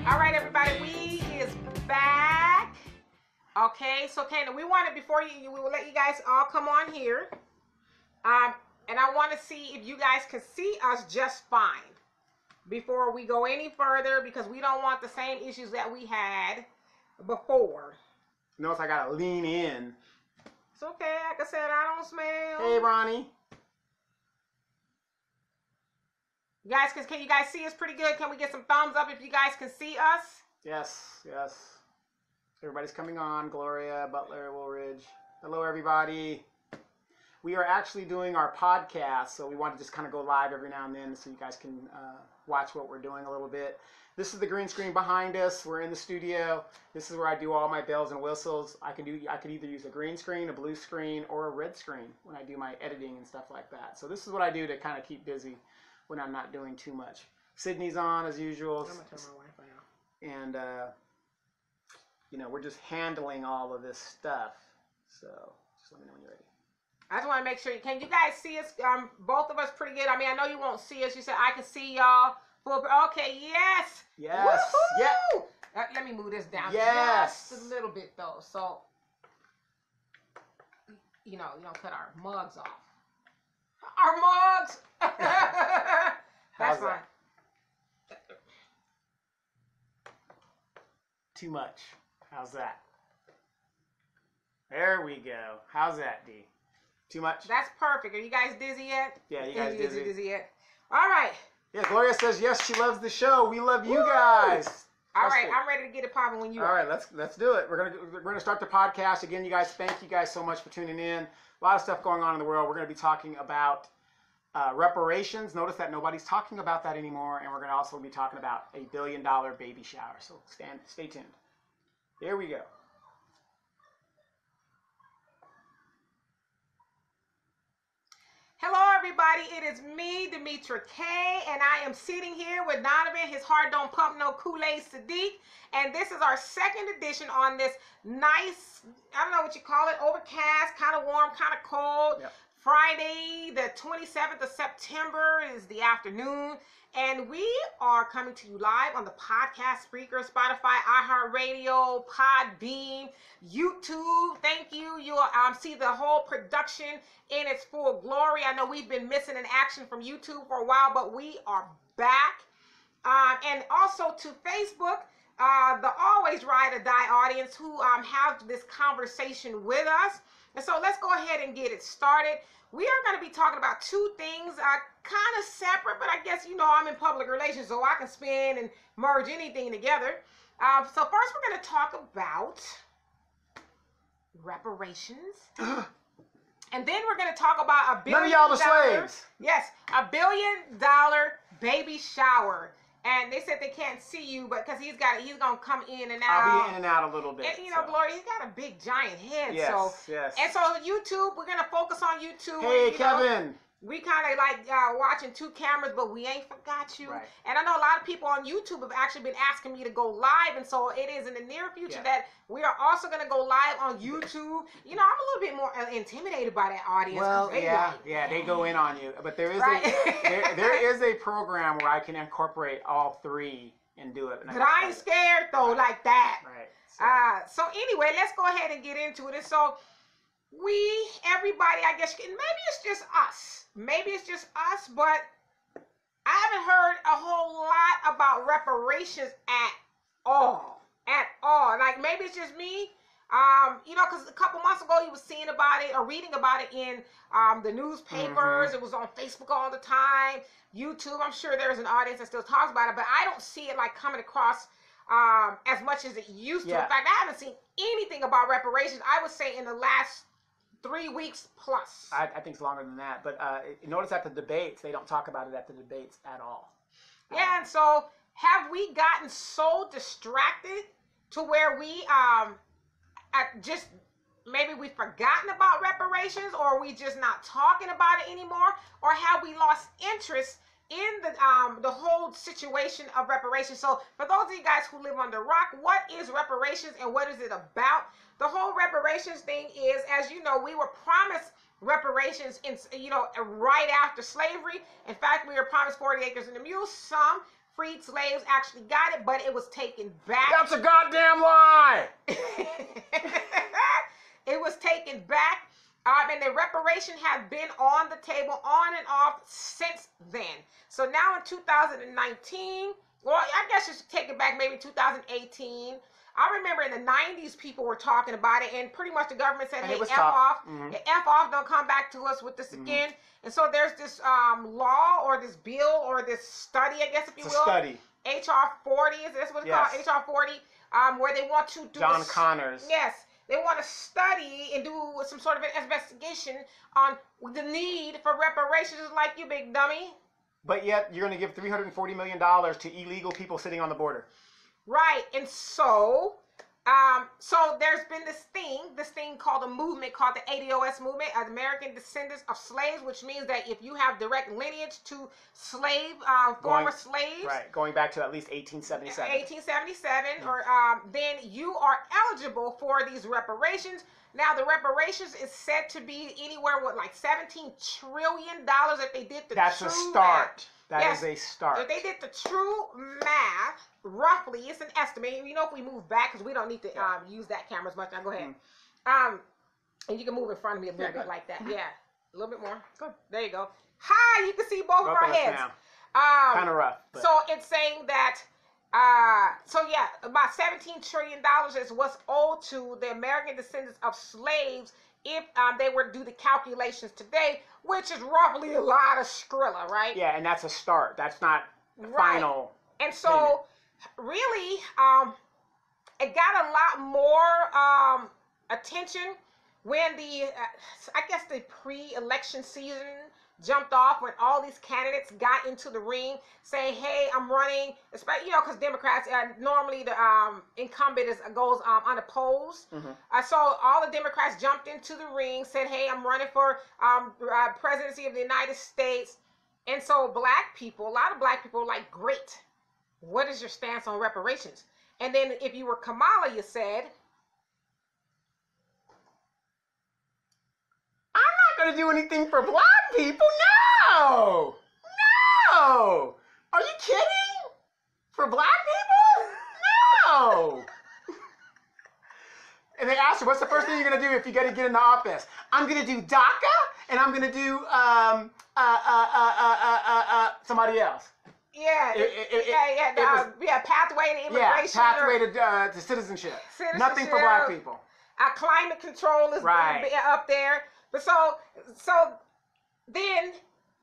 All right, everybody, we is back. Okay, so Kayla, we wanted before we will let you guys all come on here. And I want to see if you guys can see us just fine before we go any further, because we don't want the same issues that we had before. Notice I gotta lean in. It's okay. Like I said, I don't smell. Hey, Ronnie. Guys, can you guys see us pretty good? Can we get some thumbs up if you guys can see us? Yes, yes. Everybody's coming on. Gloria, Butler, Woolridge. Hello, everybody. We are actually doing our podcast, so we want to just kind of go live every now and then so you guys can watch what we're doing a little bit. This is the green screen behind us. We're in the studio. This is where I do all my bells and whistles. I could either use a green screen, a blue screen, or a red screen when I do my editing and stuff like that. So this is what I do to kind of keep busy when I'm not doing too much. Sydney's on as usual. I'm gonna turn my Wi-Fi on. And you know, we're just handling all of this stuff. So just let me know when you're ready. I just want to make sure. Can you guys see us? Both of us pretty good. I mean, I know you won't see us. You said I can see y'all. Okay, yes. Yes. Woohoo! Yeah. Let me move this down yes. just a little bit though, so you know, you don't cut our mugs off. Our mugs. That's fine. Too much. How's that? There we go. How's that, D? Too much? That's perfect. Are you guys dizzy yet? Yeah, you guys dizzy yet? All right. Yeah, Gloria says yes, she loves the show. We love you guys. All right, I'm ready to get it popping when you are. All right, let's do it. We're gonna start the podcast again. You guys, thank you guys so much for tuning in. A lot of stuff going on in the world. We're gonna be talking about reparations. Notice that nobody's talking about that anymore, and we're gonna also be talking about $1 billion baby shower. So stay tuned. Here we go. Hello, everybody. It is me, Demetra K, and I am sitting here with Donovan. His heart don't pump no Kool-Aid Sadiq, and this is our second edition on this nice, I don't know what you call it, overcast, kind of warm, kind of cold. Yep. Friday, the 27th of September is the afternoon, and we are coming to you live on the podcast, Spreaker, Spotify, iHeartRadio, Podbean, YouTube. Thank you. You'll see the whole production in its full glory. I know we've been missing an action from YouTube for a while, but we are back. And also to Facebook, the Always Ride or Die audience who have this conversation with us. And so let's go ahead and get it started. We are going to be talking about two things, kind of separate, but I guess, you know, I'm in public relations, so I can spin and merge anything together. So first we're going to talk about reparations. And then we're going to talk about $1 billion. None of y'all the slaves. Yes, $1 billion baby shower. And they said they can't see you, but because he's gonna come in and out. I'll be in and out a little bit. And, you know, Gloria, he's got a big giant head. Yes, so yes. And so YouTube, we're gonna focus on YouTube. Hey, and, Kevin. We kind of like watching two cameras, but we ain't forgot you. Right. And I know a lot of people on YouTube have actually been asking me to go live, and so it is in the near future that we are also going to go live on YouTube. You know, I'm a little bit more intimidated by that audience. Well, they go in on you. But there is there is a program where I can incorporate all three and do it. But I ain't scared though, like that. Right. So anyway, let's go ahead and get into it. And so everybody, I guess, maybe it's just us. Maybe it's just us, but I haven't heard a whole lot about reparations at all. At all. Like, maybe it's just me. You know, because a couple months ago you was seeing about it or reading about it in the newspapers. It was on Facebook all the time. YouTube, I'm sure there's an audience that still talks about it, but I don't see it like coming across as much as it used to. Yeah. In fact, I haven't seen anything about reparations, I would say, in the last 3 weeks plus. I think it's longer than that. But notice at the debates, they don't talk about it at the debates at all. Yeah, and so have we gotten so distracted to where we just maybe we've forgotten about reparations, or are we just not talking about it anymore, or have we lost interest in the whole situation of reparations? So for those of you guys who live under rock, what is reparations and what is it about? The whole reparations thing is, as you know, we were promised reparations right after slavery. In fact, we were promised 40 acres and a mule. Some freed slaves actually got it, but it was taken back. That's a goddamn lie! It was taken back. And the reparation have been on the table on and off since then. So now in 2019, well, I guess you should take it back maybe 2018. I remember in the 90s, people were talking about it, and pretty much the government said, hey, F off. Mm-hmm. F off, don't come back to us with this again. And so there's this law or this bill or this study, I guess, if you will. Study. HR 40, is this what it's called? HR 40, where they want to do John Connors. Yes. They want to study and do some sort of an investigation on the need for reparations, like you, big dummy. But yet, you're going to give $340 million to illegal people sitting on the border. Right. And so there's been this thing called a movement called the ADOS movement, American Descendants of Slaves, which means that if you have direct lineage to former slaves. Right, going back to at least 1877. Or then you are eligible for these reparations. Now, the reparations is said to be anywhere with like $17 trillion if they did the That's true a start. math. That is a start. If they did the true math, roughly, it's an estimate. You know, if we move back, because we don't need to use that camera as much. Now, go ahead. And you can move in front of me a little bit like that. Yeah, a little bit more. Good. There you go. Hi, you can see both of our heads. Kind of rough. But. So it's saying that, about $17 trillion is what's owed to the American descendants of slaves if they were to do the calculations today, which is roughly a lot of Skrilla, right? Yeah, and that's a start. That's not final. And so, really, it got a lot more attention when the pre-election season jumped off, when all these candidates got into the ring saying, hey, I'm running, especially, because Democrats, normally the incumbent goes unopposed. So all the Democrats jumped into the ring, said, hey, I'm running for presidency of the United States. And so a lot of black people were like, great. What is your stance on reparations? And then if you were Kamala, you said, I'm not going to do anything for black people. No. Are you kidding? For black people? No. And they asked her, what's the first thing you're going to do if you got to get into office? I'm going to do DACA, and I'm going to do somebody else. Pathway to immigration. Yeah, pathway to citizenship. Nothing for black people. Climate control is up there. But so then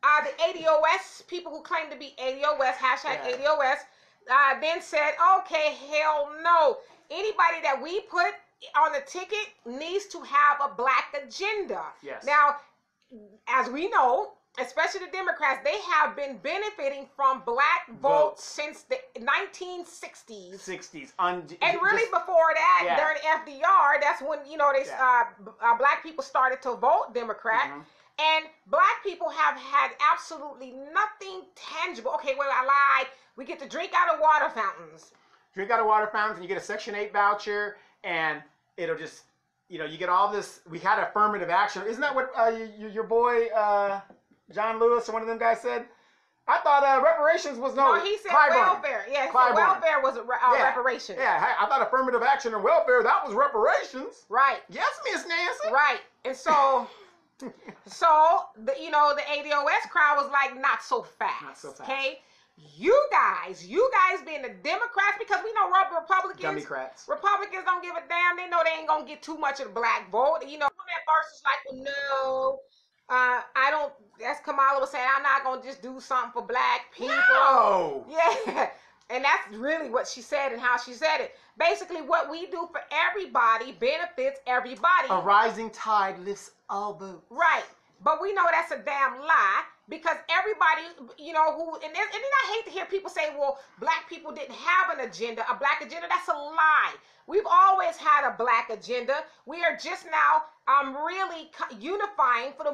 the ADOS, people who claim to be ADOS, #ADOS, then said, okay, hell no. Anybody that we put on the ticket needs to have a black agenda. Yes. Now, as we know, especially the Democrats, they have been benefiting from black votes since the 1960s. And really before that, during FDR, that's when, black people started to vote Democrat. And black people have had absolutely nothing tangible. Okay, wait, I lied. We get to drink out of water fountains. Drink out of water fountains, and you get a Section 8 voucher, and it'll just, you get all this. We had affirmative action. Isn't that what your boy John Lewis or one of them guys said? I thought reparations was no, he said Clyburn. Welfare. Yeah, he said welfare was reparations. Yeah, I thought affirmative action and welfare, that was reparations. Right. Yes, Miss Nancy. Right. And so, the ADOS crowd was like, not so fast. Not so fast. Okay? You guys being the Democrats, because we know Republicans don't give a damn. They know they ain't gonna get too much of the black vote. At first it's like, well, no, I don't, as Kamala was saying, I'm not gonna just do something for black people. No. Yeah. And that's really what she said and how she said it. Basically, what we do for everybody benefits everybody. A rising tide lifts all boats. Right. But we know that's a damn lie, because everybody, and then I hate to hear people say, well, black people didn't have an agenda, a black agenda. That's a lie. We've always had a black agenda. We are just now really unifying for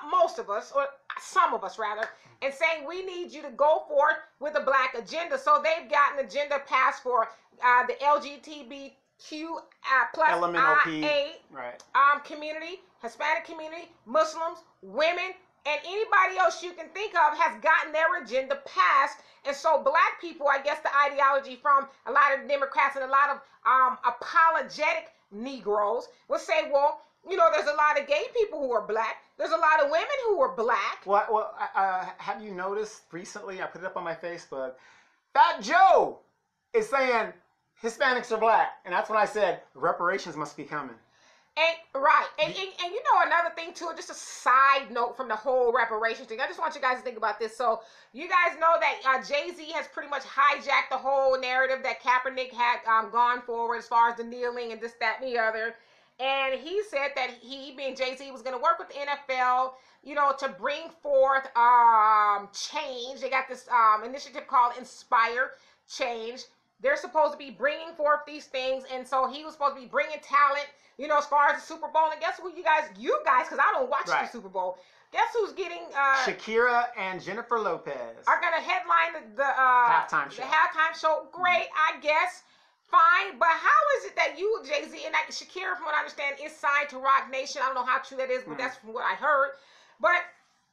most of us, or some of us rather, and saying we need you to go forth with a black agenda. So they've got an agenda passed for the LGBTQ plus IA right. Community, Hispanic community, Muslims, women, and anybody else you can think of has gotten their agenda passed. And so black people, I guess the ideology from a lot of Democrats and a lot of apologetic Negroes will say, well, there's a lot of gay people who are black. There's a lot of women who are black. Well, have you noticed recently, I put it up on my Facebook, Fat Joe is saying Hispanics are black. And that's when I said reparations must be coming. And another thing too, just a side note from the whole reparations thing. I just want you guys to think about this. So you guys know that Jay-Z has pretty much hijacked the whole narrative that Kaepernick had gone forward as far as the kneeling and this, that, and the other. And he said that he, being Jay-Z, was going to work with the NFL, to bring forth change. They got this initiative called Inspire Change. They're supposed to be bringing forth these things, and so he was supposed to be bringing talent, as far as the Super Bowl. And guess who you guys, because I don't watch the Super Bowl. Guess who's getting Shakira and Jennifer Lopez are gonna headline the halftime show. The halftime show. Great, I guess. Fine, but how is it that you, Jay-Z, and Shakira, from what I understand, is signed to Roc Nation? I don't know how true that is, but that's from what I heard. But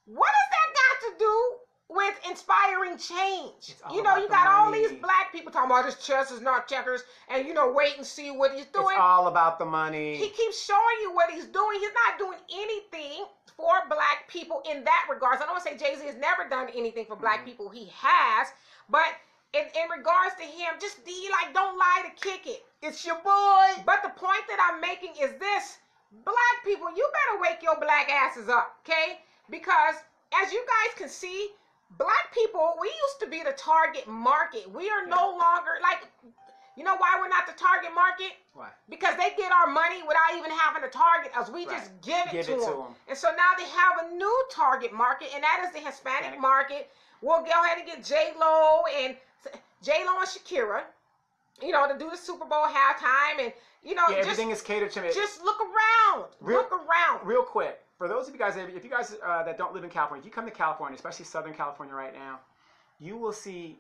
what does that got to do with inspiring change? You got all these black people talking about this chess is not checkers, and wait and see what he's doing. It's all about the money. He keeps showing you what he's doing. He's not doing anything for black people in that regards. I don't want to say Jay-Z has never done anything for black people. He has, but in regards to him, just don't lie to kick it. It's your boy. But the point that I'm making is this: black people, you better wake your black asses up, okay? Because as you guys can see, black people, we used to be the target market. We are no longer, you know why we're not the target market? Why? Because they get our money without even having to target us. We just give it to them. And so now they have a new target market, and that is the Hispanic market. We'll go ahead and get J-Lo and Shakira, to do the Super Bowl halftime, and everything is catered to me. Just look around. Look around. Real quick. For those of you guys, if you guys that don't live in California, if you come to California, especially Southern California right now, you will see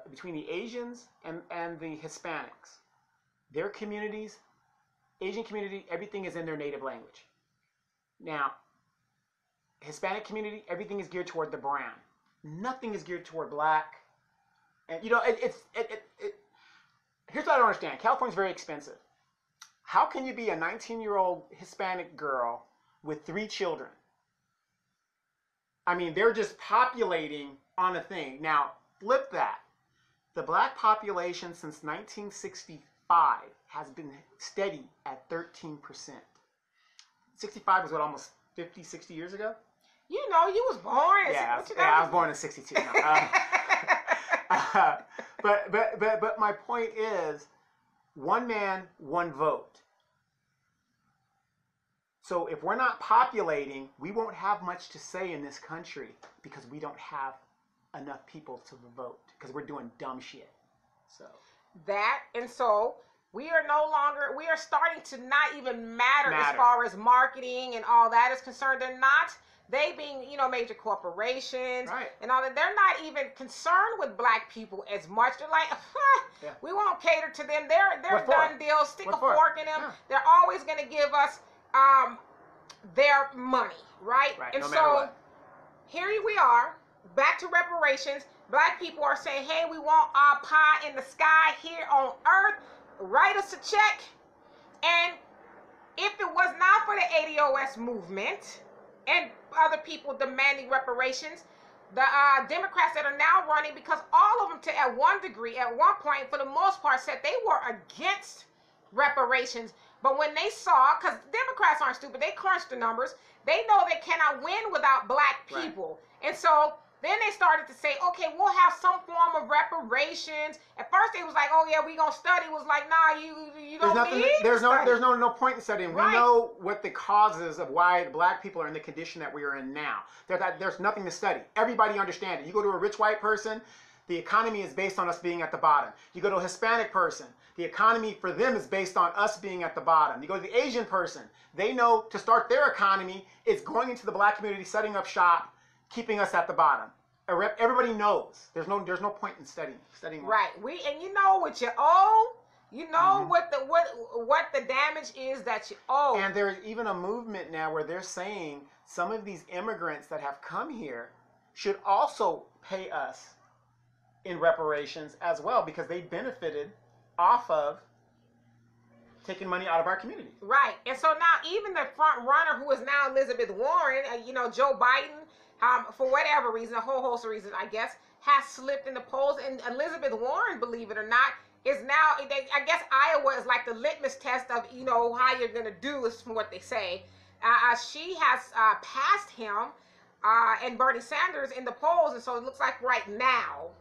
between the Asians and the Hispanics, their communities, Asian community, everything is in their native language. Now, Hispanic community, everything is geared toward the brown. Nothing is geared toward black. And here's what I don't understand. California's very expensive. How can you be a 19-year-old Hispanic girl with 3 children? I mean, they're just populating on a thing. Now, flip that. The black population since 1965 has been steady at 13%. 65 was what, almost 50, 60 years ago? You was born. Yeah, I was born in 62. No. But my point is, one man, one vote. So if we're not populating, we won't have much to say in this country because we don't have enough people to vote because we're doing dumb shit. So we are starting to not even matter as far as marketing and all that is concerned. They're not. They being, major corporations and all that, they're not even concerned with black people as much. They're like, we won't cater to them. They're done deals. Stick a fork in them. Yeah. They're always going to give us their money, right? And no so here we are, back to reparations. Black people are saying, hey, we want our pie in the sky here on earth. Write us a check. And if it was not for the ADOS movement and other people demanding reparations, the Democrats that are now running, because all of them at one degree, at one point, for the most part, said they were against reparations. But when they saw, because Democrats aren't stupid, they crunched the numbers, they know they cannot win without black people. And so Then they started to say, okay, we'll have some form of reparations. At first, they was like, oh yeah, we gonna study. It was like, nah, you don't need to study. There's no point in studying. Right. We know what the causes of why black people are in the condition that we are in now. There's nothing to study. Everybody understands it. You go to a rich white person, the economy is based on us being at the bottom. You go to a Hispanic person, the economy for them is based on us being at the bottom. You go to the Asian person, they know to start their economy is going into the black community, setting up shop, keeping us at the bottom. Everybody knows. There's no point in studying. Right. And you know what you owe. You know what the damage is that you owe. And there's even a movement now where they're saying some of these immigrants that have come here should also pay us in reparations as well, because they benefited off of taking money out of our community. Right. And so now even the front runner, who is now Elizabeth Warren, Joe Biden, for whatever reason, a whole host of reasons, I guess, has slipped in the polls. And Elizabeth Warren, believe it or not, is now, I guess Iowa is like the litmus test of, how you're going to do, is from what they say. She has passed him and Bernie Sanders in the polls. And so it looks like right now,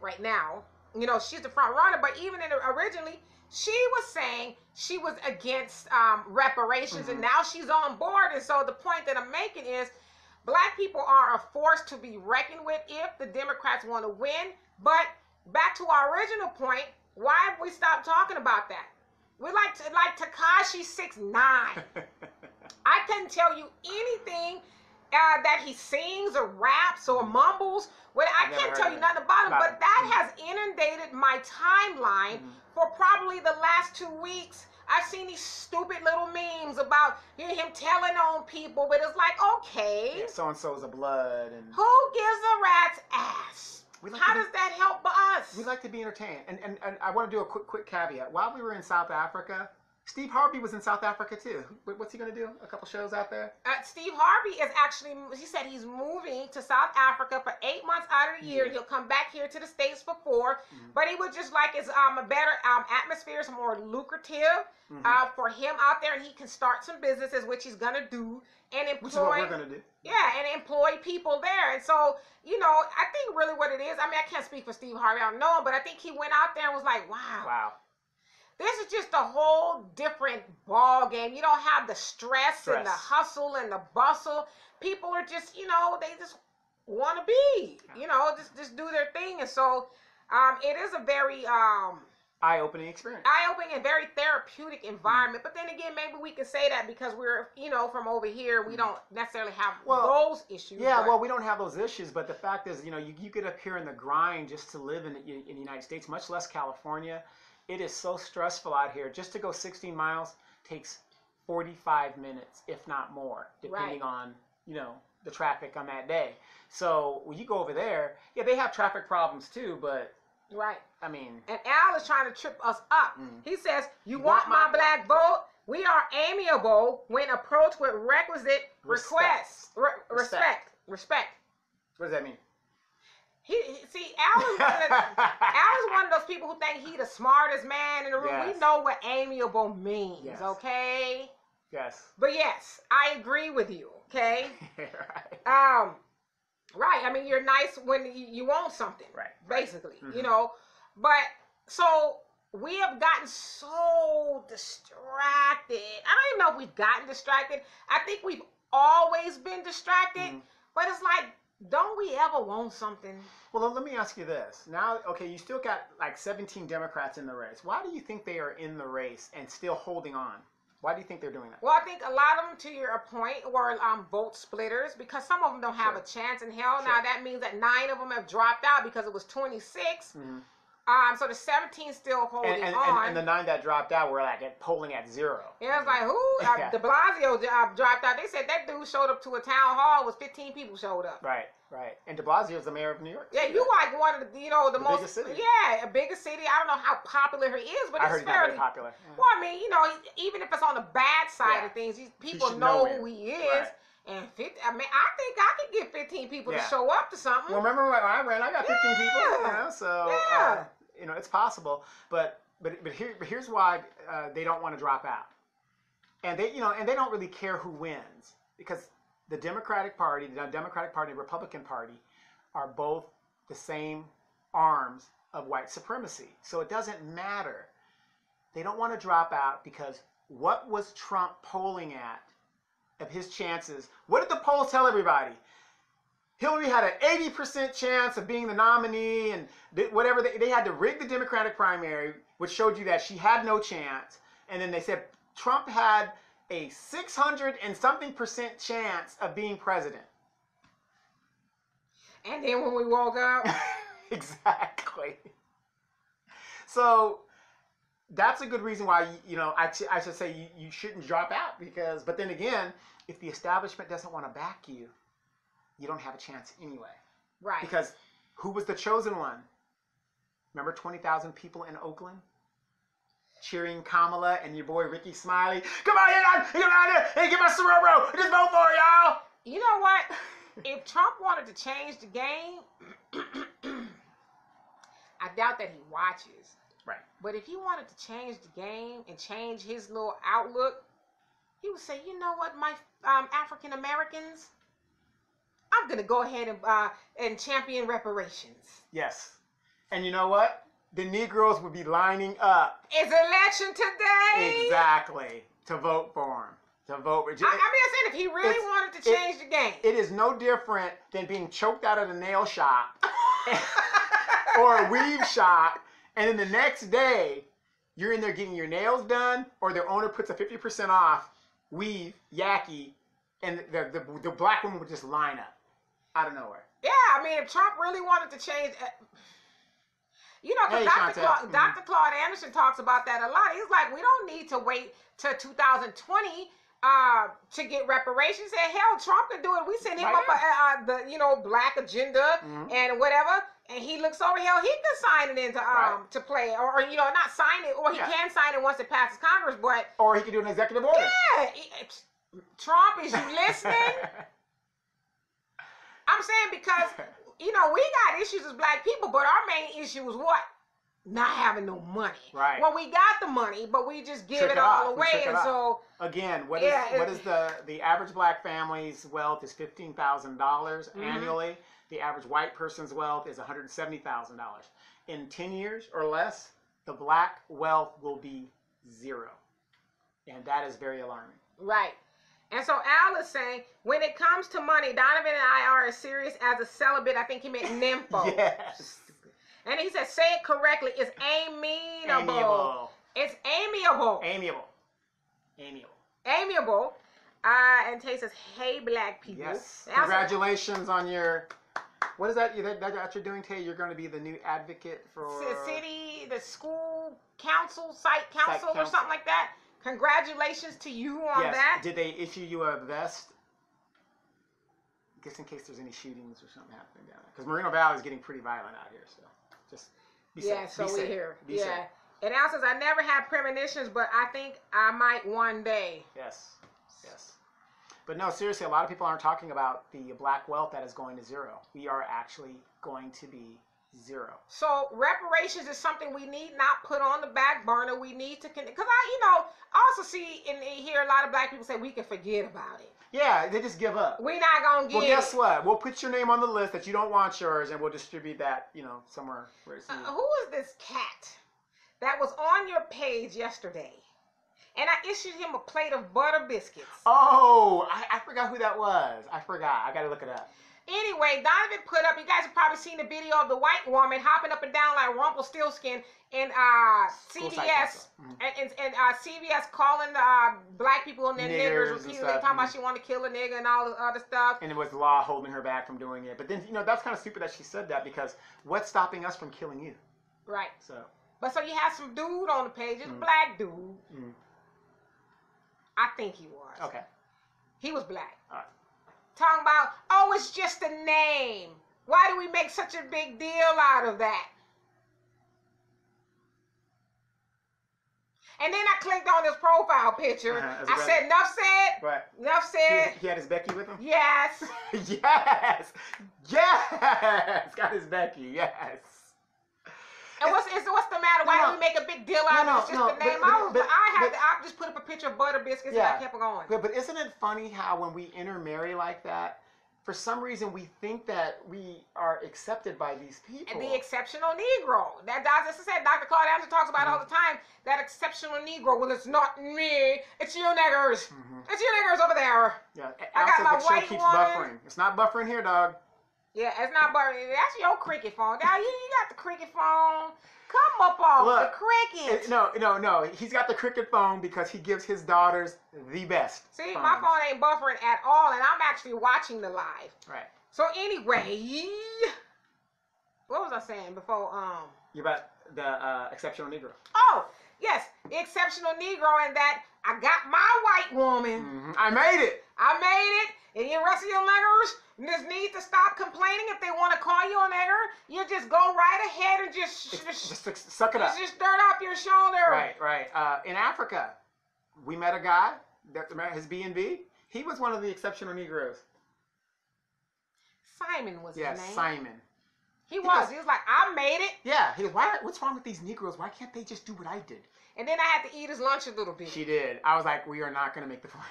she's the front runner. But even originally, she was saying she was against reparations, and now she's on board. And so the point that I'm making is, black people are a force to be reckoned with if the Democrats want to win. But back to our original point, why have we stopped talking about that? We like Tekashi 6ix9ine. I couldn't tell you anything that he sings or raps or mumbles. Well, I can't tell you nothing about him, but that has inundated my timeline for probably the last 2 weeks. I've seen these stupid little memes about him telling on people, but it's like, okay. Yeah, so-and-so's a blood. And who gives a rat's ass? How does that help us? We like to be entertained. And I want to do a quick caveat. While we were in South Africa, Steve Harvey was in South Africa too. What's he going to do? A couple shows out there? Steve Harvey is actually, he said he's moving to South Africa for 8 months out of the year. He'll come back here to the States for 4. But he would just like his a better atmosphere, it's more lucrative for him out there, and he can start some businesses, which he's going to do. And employ, which is what we're going to do. Yeah, and employ people there. And so, I think really what it is, I mean, I can't speak for Steve Harvey, I don't know him, but I think he went out there and was like, wow. This is just a whole different ball game. You don't have the stress and the hustle and the bustle. People are just, they just want to be, just do their thing. And so it is a very eye-opening experience. Eye-opening and very therapeutic environment. But then again, maybe we can say that because we're, from over here, we don't necessarily have those issues. Yeah, well, we don't have those issues. But the fact is, you get up here in the grind just to live in the United States, much less California. It is so stressful out here. Just to go 16 miles takes 45 minutes, if not more, depending on, the traffic on that day. So when you go over there, yeah, they have traffic problems too, but I mean. And Al is trying to trip us up. He says, you want my black vote? We are amiable when approached with requisite requests. Respect. What does that mean? Al is one of those people who think he's the smartest man in the room. Yes. We know what amiable means, okay? Yes. But yes, I agree with you, okay? Right. I mean, you're nice when you want something, basically, But, so, we have gotten so distracted. I don't even know if we've gotten distracted. I think we've always been distracted. But it's like, don't we ever want something? Well, let me ask you this. Now, okay, you still got like 17 Democrats in the race. Why do you think they are in the race and still holding on? Why do you think they're doing that? Well, I think a lot of them, to your point, were vote splitters, because some of them don't have a chance in hell. Now, that means that 9 of them have dropped out because it was 26. So the 17 still holding on. And the 9 that dropped out were like polling at 0. It was like, who? De Blasio dropped out. They said that dude showed up to a town hall with 15 people showed up. Right. And de Blasio is the mayor of New York. Yeah, you like one of the, the most biggest city. Yeah, a biggest city. I don't know how popular he is, but it's fairly not very popular. Yeah. Well, I mean, even if it's on the bad side of things, people know who he is. Right. And I think I could get 15 people to show up to something. Well, remember when I ran? I got 15 people. So it's possible. But here's why they don't want to drop out. And they don't really care who wins, because the Democratic Party, and the Republican Party are both the same arms of white supremacy. So it doesn't matter. They don't want to drop out because what was Trump polling at of his chances? What did the polls tell everybody? Hillary had an 80% chance of being the nominee, and whatever. They had to rig the Democratic primary, which showed you that she had no chance. And then they said Trump had a 600 and something % chance of being president. And then when we woke up. Exactly. So that's a good reason why, I should say you shouldn't drop out because, but then again, if the establishment doesn't want to back you, you don't have a chance anyway. Right. Because who was the chosen one? Remember 20,000 people in Oakland cheering Kamala and your boy Ricky Smiley? Come on, get out there, hey, get my Sororo, just vote for it, y'all. You know what? If Trump wanted to change the game, I doubt that he watches. Right. But if he wanted to change the game and change his little outlook, he would say, you know what, my African Americans, I'm going to go ahead and champion reparations. Yes. And you know what? The Negroes would be lining up. It's election today. Exactly. To vote for him. To vote. I saying if he really wanted to change the game. It is no different than being choked out of the nail shop or a weave shop, and then the next day you're in there getting your nails done, or the owner puts a 50% off weave, yaki, and the black woman would just line up out of nowhere. Yeah, I mean, if Trump really wanted to change, because Dr. Claude Anderson talks about that a lot. He's like, we don't need to wait till 2020 to get reparations. And hell, Trump can do it. We send him up the black agenda and whatever, and he looks over. Hell, he can sign it into to play, or not sign it, or he can sign it once it passes Congress, but or he can do an executive order. Yeah, Trump, is you listening? I'm saying because we got issues as black people, but our main issue was what? Not having no money. Right. Well, we got the money, but we just give it all away, and so again, what is the average black family's wealth is $15,000 annually. The average white person's wealth is $170,000. In 10 years or less, the black wealth will be zero, and that is very alarming. Right. And so Al is saying, when it comes to money, Donovan and I are as serious as a celibate. I think he meant nympho. Yes. And he said, say it correctly. It's amiable. It's amiable. Amiable. And Tay says, hey, black people. Yes. Congratulations on your... What is that you're doing, Tay? You're going to be the new advocate for... the school council, site council or something like that. Congratulations to you on that. Did they issue you a vest? Just in case there's any shootings or something happening down there. Because Moreno Valley is getting pretty violent out here, so just be safe. Yeah, so we hear. Be safe. And Al says, I never had premonitions, but I think I might one day. Yes. But no, seriously, a lot of people aren't talking about the black wealth that is going to zero. We are actually going to be zero. So reparations is something we need not put on the back burner. We need to, because I also see and hear a lot of black people say we can forget about it. Yeah, they just give up. We're not gonna get. Well, guess what? We'll put your name on the list that you don't want yours, and we'll distribute that, somewhere where it's needed. Who is this cat that was on your page yesterday? And I issued him a plate of butter biscuits. Oh, I forgot who that was. I got to look it up. Anyway, Donovan put up, you guys have probably seen the video of the white woman hopping up and down like Rumpelstiltskin in CVS. And CVS calling black people and their niggers repeatedly, talking about she wanted to kill a nigga and all this other stuff. And it was law holding her back from doing it. But then, that's kind of stupid that she said that, because what's stopping us from killing you? Right. So you had some dude on the page, it's a black dude. I think he was. Okay. He was black. All right. Talking about, it's just a name. Why do we make such a big deal out of that? And then I clicked on his profile picture. I said, enough said. Right. Enough said. He had his Becky with him? Yes. Yes. Got his Becky. Yes. And what's the matter? Why do we make a big deal out of it? It's just the name. I just put up a picture of butter biscuits and I kept going. But isn't it funny how when we intermarry like that, for some reason we think that we are accepted by these people. And the exceptional Negro. That as I said, Dr. Claude Anderson talks about all the time. That exceptional Negro. Well, it's not me. It's you niggers. It's you niggers over there. Yeah. I got my the show white keeps woman. buffering. It's not buffering here, dog. Yeah, it's not buttering. That's your cricket phone. Now you got the cricket phone. Come up off Look, the cricket. No. He's got the cricket phone because he gives his daughters the best. See, phones. my phone ain't buffering at all, and I'm actually watching the live. Right. So anyway, what was I saying before? You about the exceptional Negro. Oh, yes, the exceptional Negro, and that I got my white woman. I made it. I made it. And you rest of your niggers just need to stop complaining. If they want to call you a nigger, you just go right ahead and just suck it up. Just dirt off your shoulder. Right. In Africa, we met a guy that his B&B. He was one of the exceptional Negroes. Simon was his name. Yes, Simon. He was like, I made it. Yeah. He was. What's wrong with these Negroes? Why can't they just do what I did? And then I had to eat his lunch a little bit. She did. I was like, we are not going to make the flight.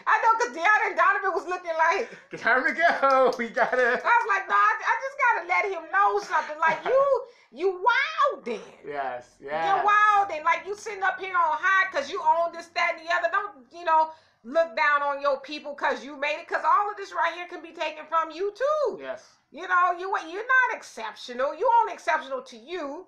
I know, because Deanna and Donovan was looking like, time to go. We gotta. I was like, no, I just gotta let him know something. Like you wildin'. Yes. You're wildin'. Like you sitting up here on high because you own this, that, and the other. Don't look down on your people because you made it. Because all of this right here can be taken from you too. Yes. You're not exceptional. You only exceptional to you.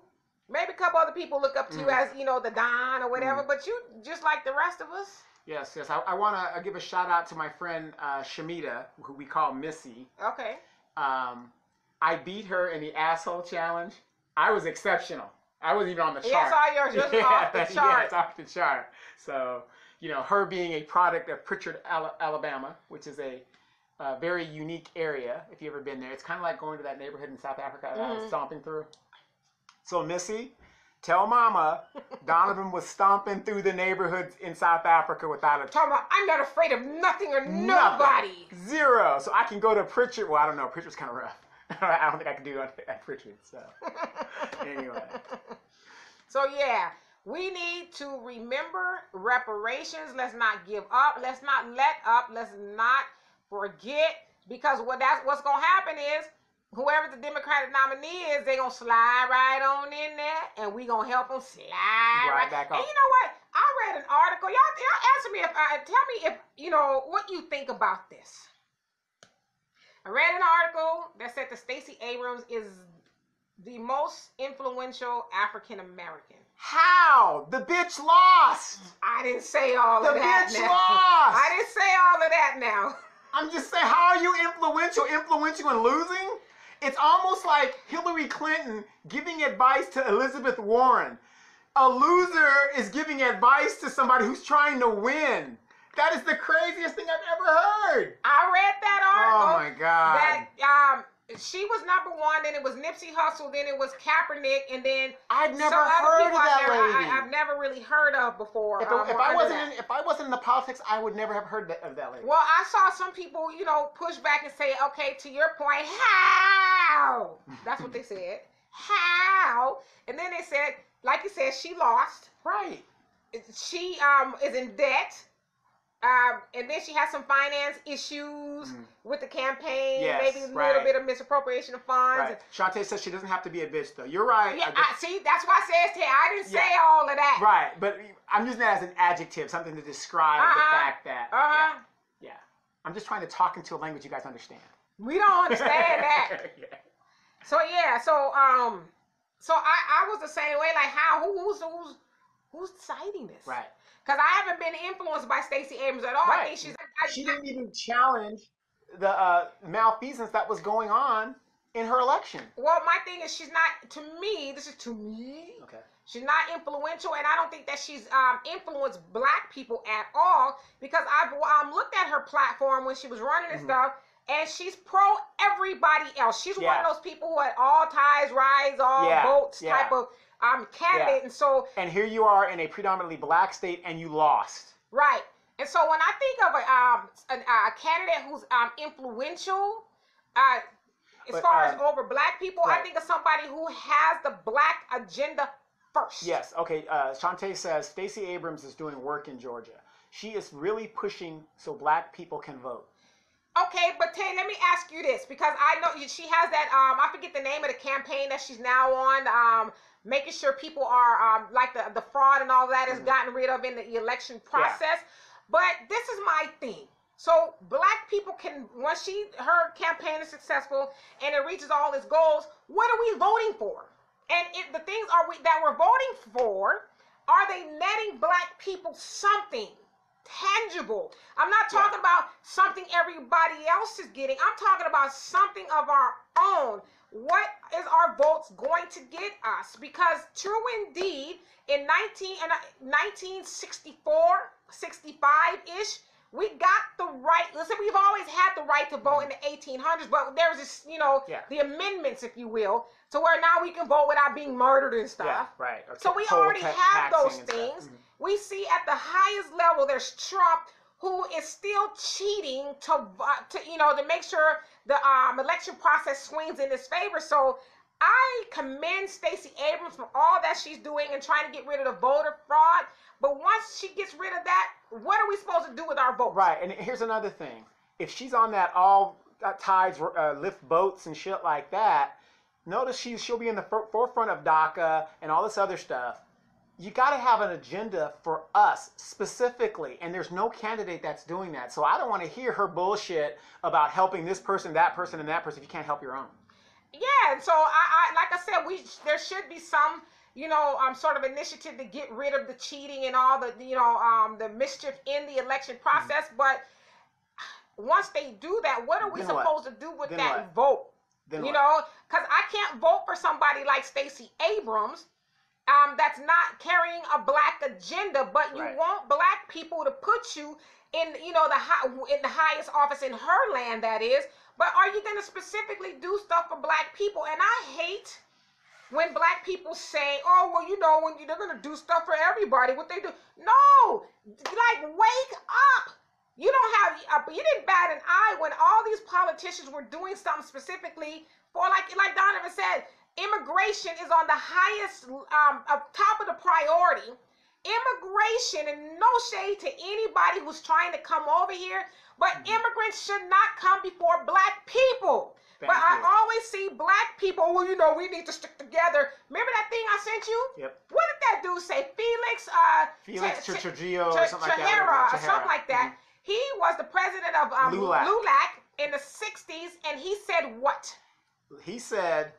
Maybe a couple other people look up to you as the Don or whatever. But you just like the rest of us. Yes. I want to give a shout out to my friend Shamita, who we call Missy. Okay. I beat her in the asshole challenge. I was exceptional. I wasn't even on the chart. Yeah, I saw yours. Yours off the chart. Yeah, it's off the chart. So, her being a product of Pritchard, Alabama, which is a very unique area, if you've ever been there. It's kind of like going to that neighborhood in South Africa that I was stomping through. So, Missy, tell Mama Donovan was stomping through the neighborhoods in South Africa without a... Talking about, I'm not afraid of nothing or nobody. Zero. So I can go to Pritchard. Well, I don't know. Pritchard's kind of rough. I don't think I can do it at Pritchard. So anyway. So yeah, we need to remember reparations. Let's not give up. Let's not let up. Let's not forget, because what's going to happen is, whoever the Democratic nominee is, they're going to slide right on in there, and we going to help them slide right back on. up. And you know what? I read an article. Y'all answer me tell me if, what you think about this. I read an article that said that Stacey Abrams is the most influential African American. How? The bitch lost. I didn't say all of that The bitch now. lost. I didn't say all of that now. I'm just saying, how are you influential and losing? It's almost like Hillary Clinton giving advice to Elizabeth Warren. A loser is giving advice to somebody who's trying to win. That is the craziest thing I've ever heard. I read that article. Oh my God. That she was number one, then it was Nipsey Hussle, then it was Kaepernick, and then I've never some other heard of people out that there lady. I've never really heard of before. If I wasn't in the politics, I would never have heard of that lady. Well, I saw some people, push back and say, okay, to your point, how? That's what they said. How? And then they said, like you said, she lost. Right. She is in debt. And then she has some finance issues with the campaign, Yes, maybe a little bit of misappropriation of funds. Right. Shantae says she doesn't have to be a bitch, though. You're right. Yeah, see, that's why I said I didn't say all of that. Right, but I'm using that as an adjective, something to describe the fact that. Yeah. I'm just trying to talk into a language you guys understand. We don't understand that. Yeah. So I was the same way. Like, how? Who's deciding this? Right. Because I haven't been influenced by Stacey Abrams at all. Right. I think she didn't even challenge the malfeasance that was going on in her election. Well, my thing is, she's not, to me, this is to me. Okay. She's not influential, and I don't think that she's influenced black people at all, because I've looked at her platform when she was running and stuff, and she's pro everybody else. She's one of those people who had all ties, rise, all votes type of candidate, and so. And here you are in a predominantly black state, and you lost. Right, and so when I think of a candidate who's influential, as far as over black people, I think of somebody who has the black agenda first. Yes. Okay. Shantae says Stacey Abrams is doing work in Georgia. She is really pushing so black people can vote. Okay, but Tay, let me ask you this, because I know she has that I forget the name of the campaign that she's now on, making sure people are like the fraud and all that is gotten rid of in the election process. But this is my thing. So black people can, once her campaign is successful and it reaches all its goals, what are we voting for? And the things that we're voting for, are they netting black people something tangible? I'm not talking about something everybody else is getting. I'm talking about something of our own. What is our votes going to get us? Because true indeed, in 1964, 65-ish, we got the right. Listen, we've always had the right to vote in the 1800s, but there's this, the amendments, if you will, to where now we can vote without being murdered and stuff. Yeah, right. Okay. So we already have those things. We see at the highest level, there's Trump, who is still cheating to make sure the election process swings in his favor. So I commend Stacey Abrams for all that she's doing and trying to get rid of the voter fraud. But once she gets rid of that, what are we supposed to do with our votes? Right, and here's another thing. If she's on that all tides lift boats and shit like that, notice she'll be in the forefront of DACA and all this other stuff. You got to have an agenda for us specifically, and there's no candidate that's doing that. So I don't want to hear her bullshit about helping this person, and that person if you can't help your own. Yeah, and so I like I said, there should be some sort of initiative to get rid of the cheating and all the the mischief in the election process. But once they do that, what are we supposed to do with that vote? Because I can't vote for somebody like Stacey Abrams that's not carrying a black agenda, but you want black people to put you in in the highest office in her land, that is. But are you going to specifically do stuff for black people? And I hate when black people say, oh, well, when they're going to do stuff for everybody, what they do. No, like, wake up. You didn't bat an eye when all these politicians were doing something specifically for, like Donovan said, immigration is on the highest, top of the priority. Immigration, and no shade to anybody who's trying to come over here, but immigrants should not come before black people. But I always see black people, well, we need to stick together. Remember that thing I sent you? Yep. What did that dude say? Felix Trujillo or something like that. Or something like that. He was the president of LULAC in the 60s, and he said what? He said,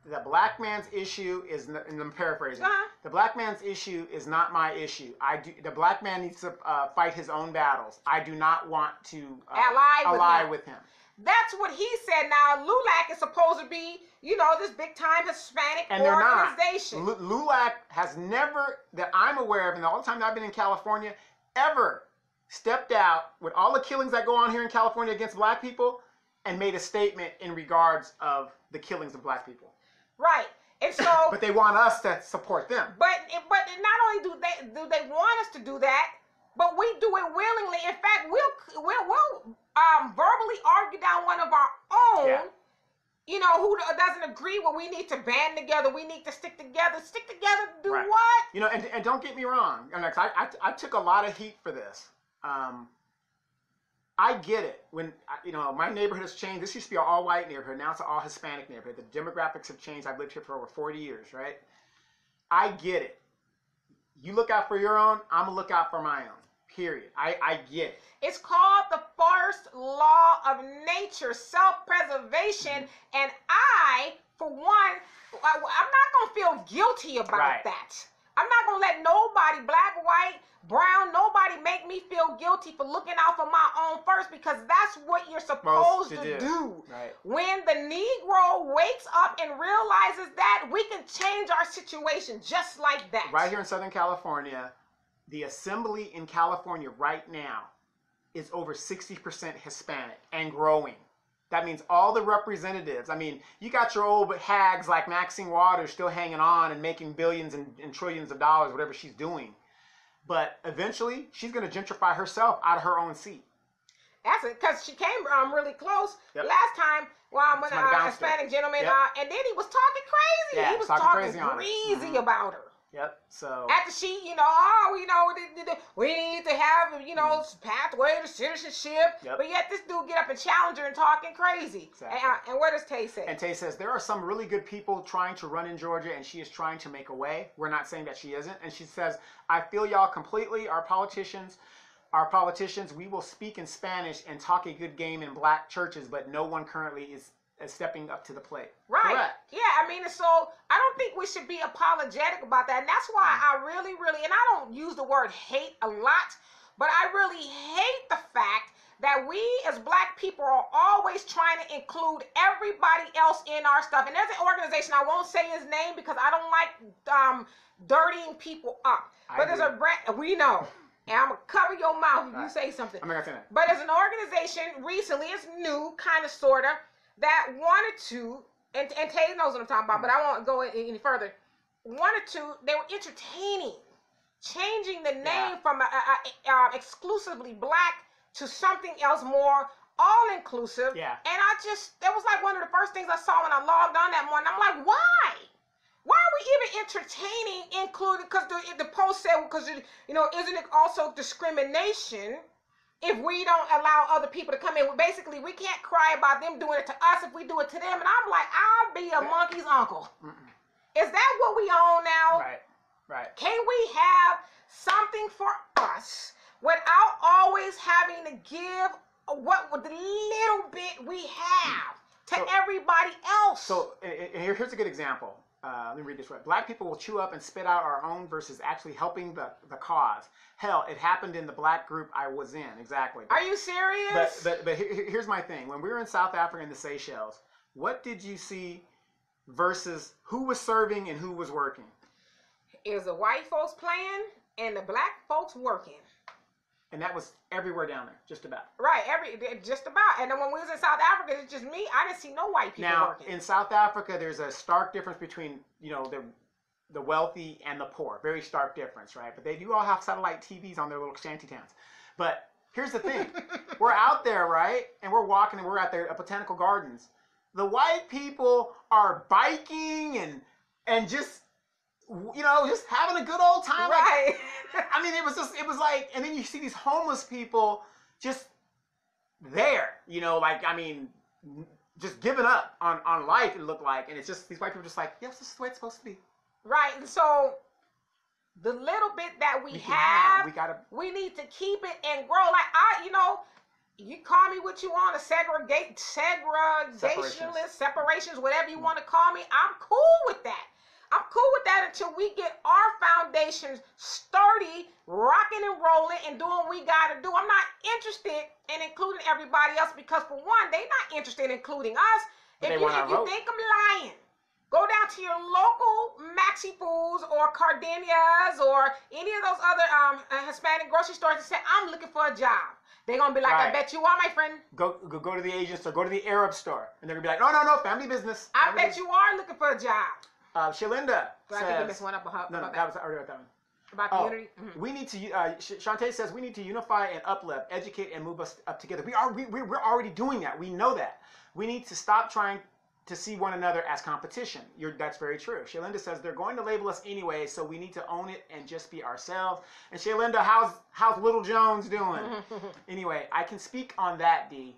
the black man's issue is, and I'm paraphrasing, the black man's issue is not my issue. The black man needs to fight his own battles. I do not want to ally with him. That's what he said. Now, LULAC is supposed to be, this big-time Hispanic and organization. They're not. LULAC has never, that I'm aware of, and all the time that I've been in California, ever stepped out with all the killings that go on here in California against black people and made a statement in regards of the killings of black people. Right. And so, but they want us to support them. But not only do they want us to do that, but we do it willingly. In fact, we'll verbally argue down one of our own, who doesn't agree. Well, we need to band together. We need to stick together. Stick together to do what? And don't get me wrong. I took a lot of heat for this. I get it. When my neighborhood has changed. This used to be an all-white neighborhood. Now it's an all-Hispanic neighborhood. The demographics have changed. I've lived here for over 40 years, right? I get it. You look out for your own. I'm gonna look out for my own. Period. I get it. It's called the first law of nature, self-preservation, and I, for one, I'm not gonna feel guilty about that. I'm not gonna let nobody, black, white, brown, nobody make me feel guilty for looking out for my own first, because that's what you're supposed to do. Right. When the Negro wakes up and realizes that, we can change our situation just like that. Right here in Southern California, the assembly in California right now is over 60% Hispanic and growing. That means all the representatives, you got your old hags like Maxine Waters still hanging on and making billions and trillions of dollars, whatever she's doing. But eventually, she's going to gentrify herself out of her own seat. That's it, because she came really close last time when a Hispanic gentleman, and then he was talking crazy. Yeah, he was talking crazy about her. Yep. So after she, we need to have, pathway to citizenship. Yep. But yet this dude get up and challenge her and talking crazy. Exactly. And what does Tay say? And Tay says, there are some really good people trying to run in Georgia, and she is trying to make a way. We're not saying that she isn't. And she says, I feel y'all completely. Our politicians, we will speak in Spanish and talk a good game in black churches, but no one currently is stepping up to the plate. Right. Correct. Yeah, I mean, so I don't think we should be apologetic about that. And that's why I really, and I don't use the word hate a lot, but I really hate the fact that we as black people are always trying to include everybody else in our stuff. And there's an organization, I won't say his name because I don't like dirtying people up. But there's a brand, we know. And I'm going to cover your mouth if you say something. I'm not going to say that. But there's an organization recently, it's new, kind of, sort of, that wanted to, and Tay knows what I'm talking about, but I won't go any further, they were entertaining, changing the name from exclusively black to something else more all-inclusive. Yeah. And that was like one of the first things I saw when I logged on that morning. I'm like, why? Why are we even entertaining including, because the post said, because, isn't it also discrimination if we don't allow other people to come in? Basically, we can't cry about them doing it to us if we do it to them. And I'm like, I'll be a monkey's uncle. Is that what we own now? Right. Can we have something for us without always having to give the little bit we have to everybody else? So here's a good example. Let me read this right. Black people will chew up and spit out our own versus actually helping the cause. Hell, it happened in the black group I was in. Exactly. Are you serious? But here's my thing. When we were in South Africa and the Seychelles, what did you see versus who was serving and who was working? It was the white folks playing and the black folks working. And that was everywhere down there, just about. Right, just about. And then when we was in South Africa, it's just me. I didn't see no white people working. Now, in South Africa, there's a stark difference between, the wealthy and the poor. Very stark difference, right? But they do all have satellite TVs on their little shanty towns. But here's the thing. We're out there, right? And we're walking and we're at the Botanical Gardens. The white people are biking and just, just having a good old time. Right. I mean, it was like, and then you see these homeless people just there, just giving up on life, it looked like. And it's just, these white people just like, yes, this is the way it's supposed to be. Right. And so the little bit that we have, we need to keep it and grow. Like, you call me what you want, segregationist, separations, whatever you want to call me. I'm cool with that. I'm cool with that until we get our foundations sturdy, rocking and rolling, and doing what we got to do. I'm not interested in including everybody else because, for one, they're not interested in including us. If you think I'm lying, go down to your local Maxi Foods or Cardenias or any of those other Hispanic grocery stores and say, I'm looking for a job. They're going to be like, I bet you are, my friend. Go to the Asian store, go to the Arab store. And they're going to be like, no, family business. I bet you are looking for a job. Shalinda says, I think you missed one up. No, that was already that one. About the unity? Mm-hmm. We need to, Shantae says, we need to unify and uplift, educate and move us up together. We're already doing that. We know that. We need to stop trying to see one another as competition. That's very true. Shalinda says, they're going to label us anyway, so we need to own it and just be ourselves. And Shalinda, how's Little Jones doing? Anyway, I can speak on that, D.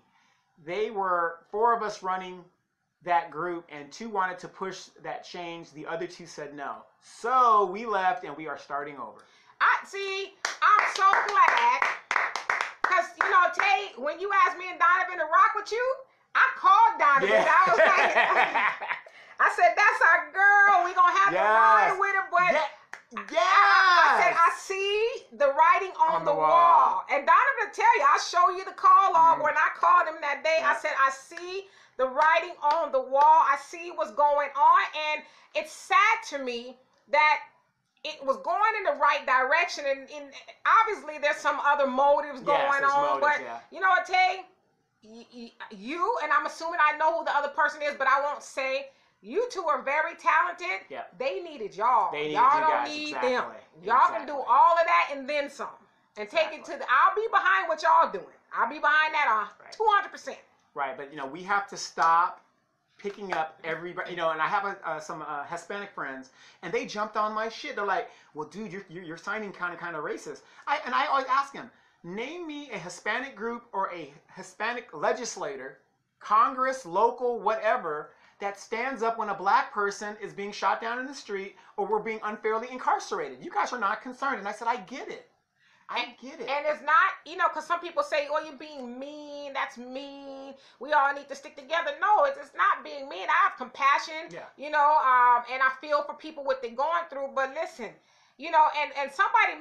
They were 4 of us running that group, and 2 wanted to push that change. The other 2 said no. So we left, and we are starting over. I'm so glad, because, Tay, when you asked me and Donovan to rock with you, I called Donovan. Yeah. I was like, I said, that's our girl. We're going to have to ride with her, but I said, I see the writing on the wall. And Donovan will tell you, I'll show you the call log when I called him that day. I said, I see the writing on the wall. I see what's going on. And it's sad to me that it was going in the right direction. And obviously there's some other motives going on. But you know what, Tay? You, and I'm assuming I know who the other person is, but I won't say. You 2 are very talented. Yeah. They needed y'all. Y'all don't need them. Y'all can do all of that and then some. And take it to I'll be behind what y'all doing. I'll be behind that 200%. Right, but we have to stop picking up everybody, and I have some Hispanic friends, and they jumped on my shit. They're like, well, dude, you're signing kind of racist. I always ask them, name me a Hispanic group or a Hispanic legislator, Congress, local, whatever, that stands up when a black person is being shot down in the street or we're being unfairly incarcerated. You guys are not concerned. And I said, I get it. I get it. And it's not, because some people say, oh, you're being mean. That's mean. We all need to stick together. No, it's not being mean. I have compassion, and I feel for people what they're going through. But listen, and somebody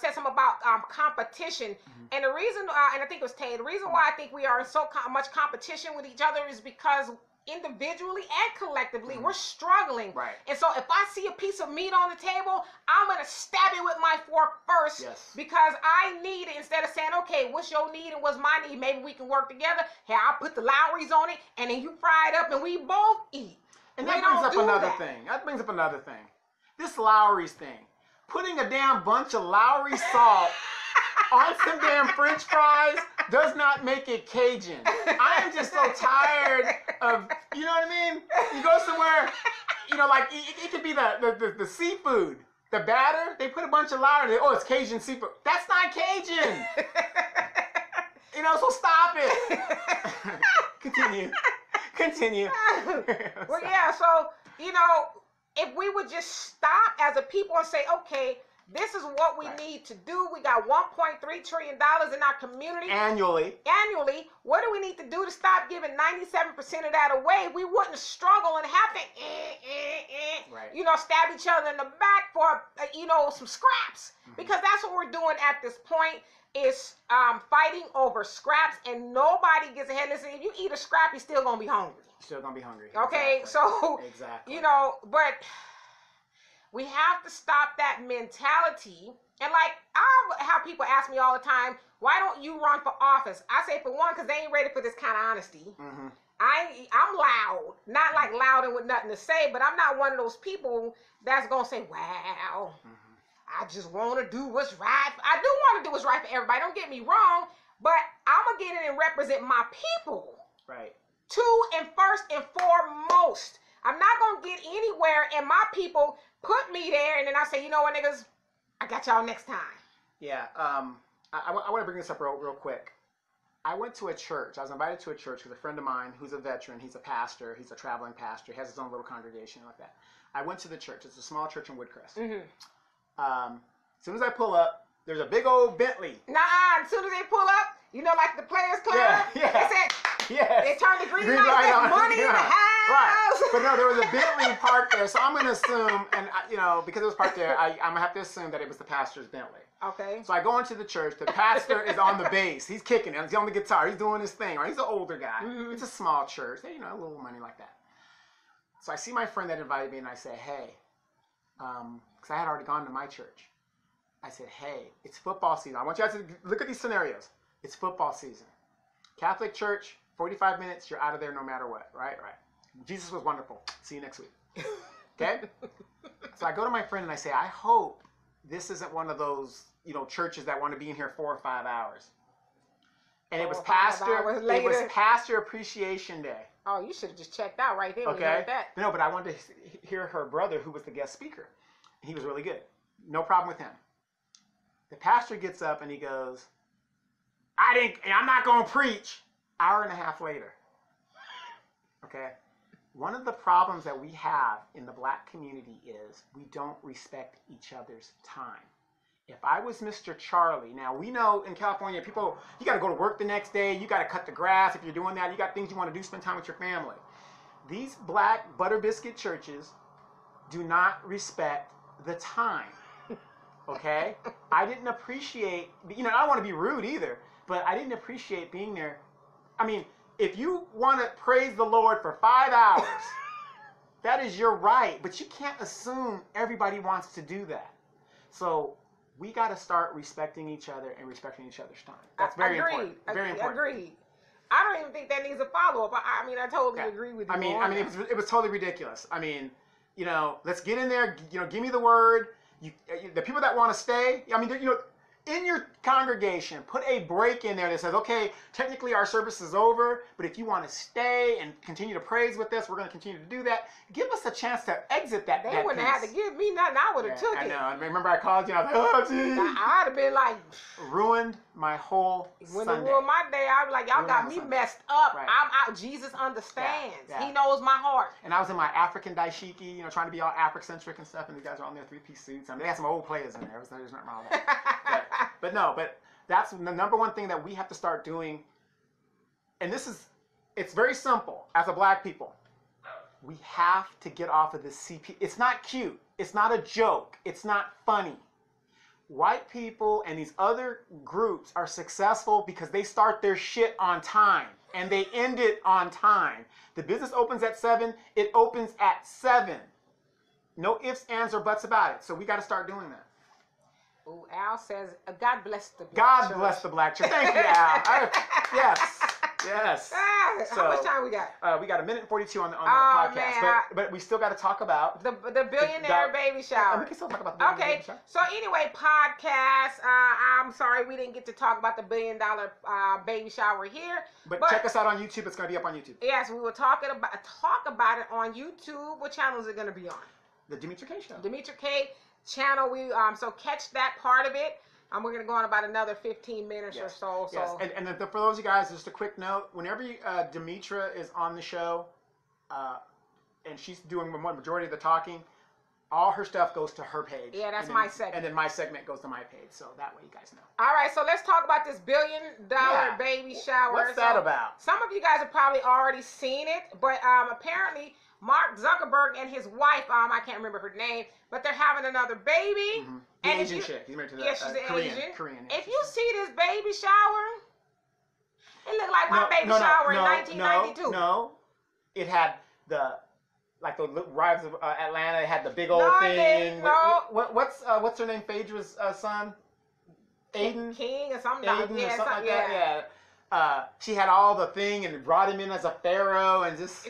said something about competition. Mm-hmm. And the reason, and I think it was Tay, the reason why I think we are in so much competition with each other is because individually and collectively, we're struggling. Right. And so if I see a piece of meat on the table, I'm going to stab it with my fork first. Yes. Because I need it, instead of saying, okay, what's your need and what's my need? Maybe we can work together. Hey, I'll put the Lowry's on it, and then you fry it up, and we both eat. And that brings up another thing. That brings up another thing. This Lowry's thing. Putting a damn bunch of Lowry salt on some damn French fries does not make it Cajun. I am just so tired of, you know what I mean? You go somewhere, like it could be the seafood, the batter. They put a bunch of Lowry. Oh, it's Cajun seafood. That's not Cajun. So stop it. Continue. Well, yeah. So if we would just stop as a people and say, okay, this is what we need to do. We got $1.3 trillion in our community. Annually. What do we need to do to stop giving 97% of that away? We wouldn't struggle and have to, stab each other in the back for, some scraps. Mm-hmm. Because that's what we're doing at this point is fighting over scraps, and nobody gets ahead. Listen, if you eat a scrap, you're still going to be hungry. Okay, exactly. Exactly. But we have to stop that mentality. And I have people ask me all the time, why don't you run for office? I say, for one, because they ain't ready for this kind of honesty. Mm-hmm. I'm loud, not like loud and with nothing to say, but I'm not one of those people that's going to say, wow, I just want to do what's right. I do want to do what's right for everybody. Don't get me wrong, but I'm going to get in and represent my people. Right. First and foremost. I'm not going to get anywhere and my people put me there and then I say, you know what, niggas, I got y'all next time. Yeah, I want to bring this up real quick. I went to a church. I was invited to a church with a friend of mine who's a veteran. He's a pastor. He's a traveling pastor. He has his own little congregation like that. I went to the church. It's a small church in Woodcrest. Mm-hmm. As soon as I pull up, there's a big old Bentley. As soon as they pull up, like the Players Club. Yeah. They said, they turned the green light on. Money in the house. Right. But no, there was a Bentley parked there, so I'm going to assume, and because it was parked there, I'm going to have to assume that it was the pastor's Bentley. Okay. So I go into the church. The pastor is on the bass. He's kicking it. He's on the guitar. He's doing his thing. Right? He's an older guy. Mm-hmm. It's a small church. A little money like that. So I see my friend that invited me, and I say, hey, because I had already gone to my church. I said, hey, it's football season. I want you guys to look at these scenarios. It's football season. Catholic church, 45 minutes, you're out of there no matter what. Right. Jesus was wonderful. See you next week. Okay? So I go to my friend and I say, I hope this isn't one of those, churches that want to be in here 4 or 5 hours. And it was Pastor Appreciation Day. Oh, you should have just checked out right there. Okay. When you heard that. No, but I wanted to hear her brother, who was the guest speaker. He was really good. No problem with him. The pastor gets up and he goes, I'm not going to preach. Hour and a half later. Okay. One of the problems that we have in the black community is we don't respect each other's time. If I was Mr. Charlie, now we know in California, people, you got to go to work the next day. You got to cut the grass. If you're doing that, you got things you want to do, spend time with your family. These black butter biscuit churches do not respect the time. Okay? I didn't appreciate, I don't want to be rude either, but I didn't appreciate being there. I mean, if you want to praise the Lord for 5 hours, that is your right, but you can't assume everybody wants to do that. So we got to start respecting each other and respecting each other's time. That's very important. Very important. Agreed. I don't even think that needs a follow-up. I totally agree with you. It was totally ridiculous. Let's get in there. Give me the word. The people that want to stay. in your congregation, put a break in there that says, okay, technically our service is over, but if you want to stay and continue to praise with us, we're going to continue to do that. Give us a chance to exit that. They wouldn't have had to give me nothing. I would have took it. I know. I remember I called you. I was like, oh, geez. I'd have been like, ruined my whole when Sunday. it ruined my day, I'd be like, y'all Ruined got my me Sunday. messed up. Right. I'm out. Jesus understands. Yeah. He knows my heart. And I was in my African daishiki, trying to be all Afrocentric and stuff, and these guys are on their three-piece suits. I mean, they had some old players in there. There's nothing wrong with that. But that's the number one thing that we have to start doing. And it's very simple as a black people. We have to get off of this CP. It's not cute. It's not a joke. It's not funny. White people and these other groups are successful because they start their shit on time and they end it on time. The business opens at 7. It opens at 7. No ifs, ands, or buts about it. So we got to start doing that. Ooh, Al says, God bless the black God church. bless the black church. Thank you, Al. Yes. How much time we got? We got 1 minute and 42 on the Oh, podcast. man, but we still got to talk about The billionaire baby shower. We can still talk about the billionaire baby shower. So anyway, podcast. I'm sorry we didn't get to talk about the $1 billion baby shower here. But check us out on YouTube. It's going to be up on YouTube. Yes, we will talk about it on YouTube. What channel is it going to be on? The Demetra K Show. Demetra K channel. So catch that part of it. We're going to go on about another 15 minutes or so. Yes, and for those of you guys, just a quick note. Whenever Demetra is on the show, and she's doing the majority of the talking, all her stuff goes to her page. Yeah, that's my segment. And then my segment goes to my page, so that way you guys know. All right, so let's talk about this $1 billion baby shower. What's that about? Some of you guys have probably already seen it, but apparently Mark Zuckerberg and his wife, I can't remember her name, but they're having another baby. Mm-hmm. And Asian chick. He's married to the she's Korean. Asian. Korean. If you see this baby shower, it looked like my baby shower in 1992. No, it had the Wives of Atlanta. It had the big old thing. Didn't, no. What's her name? Phaedra's son, Aiden. King or something. Aiden or something like that. Yeah. She had all the thing and brought him in as a pharaoh and just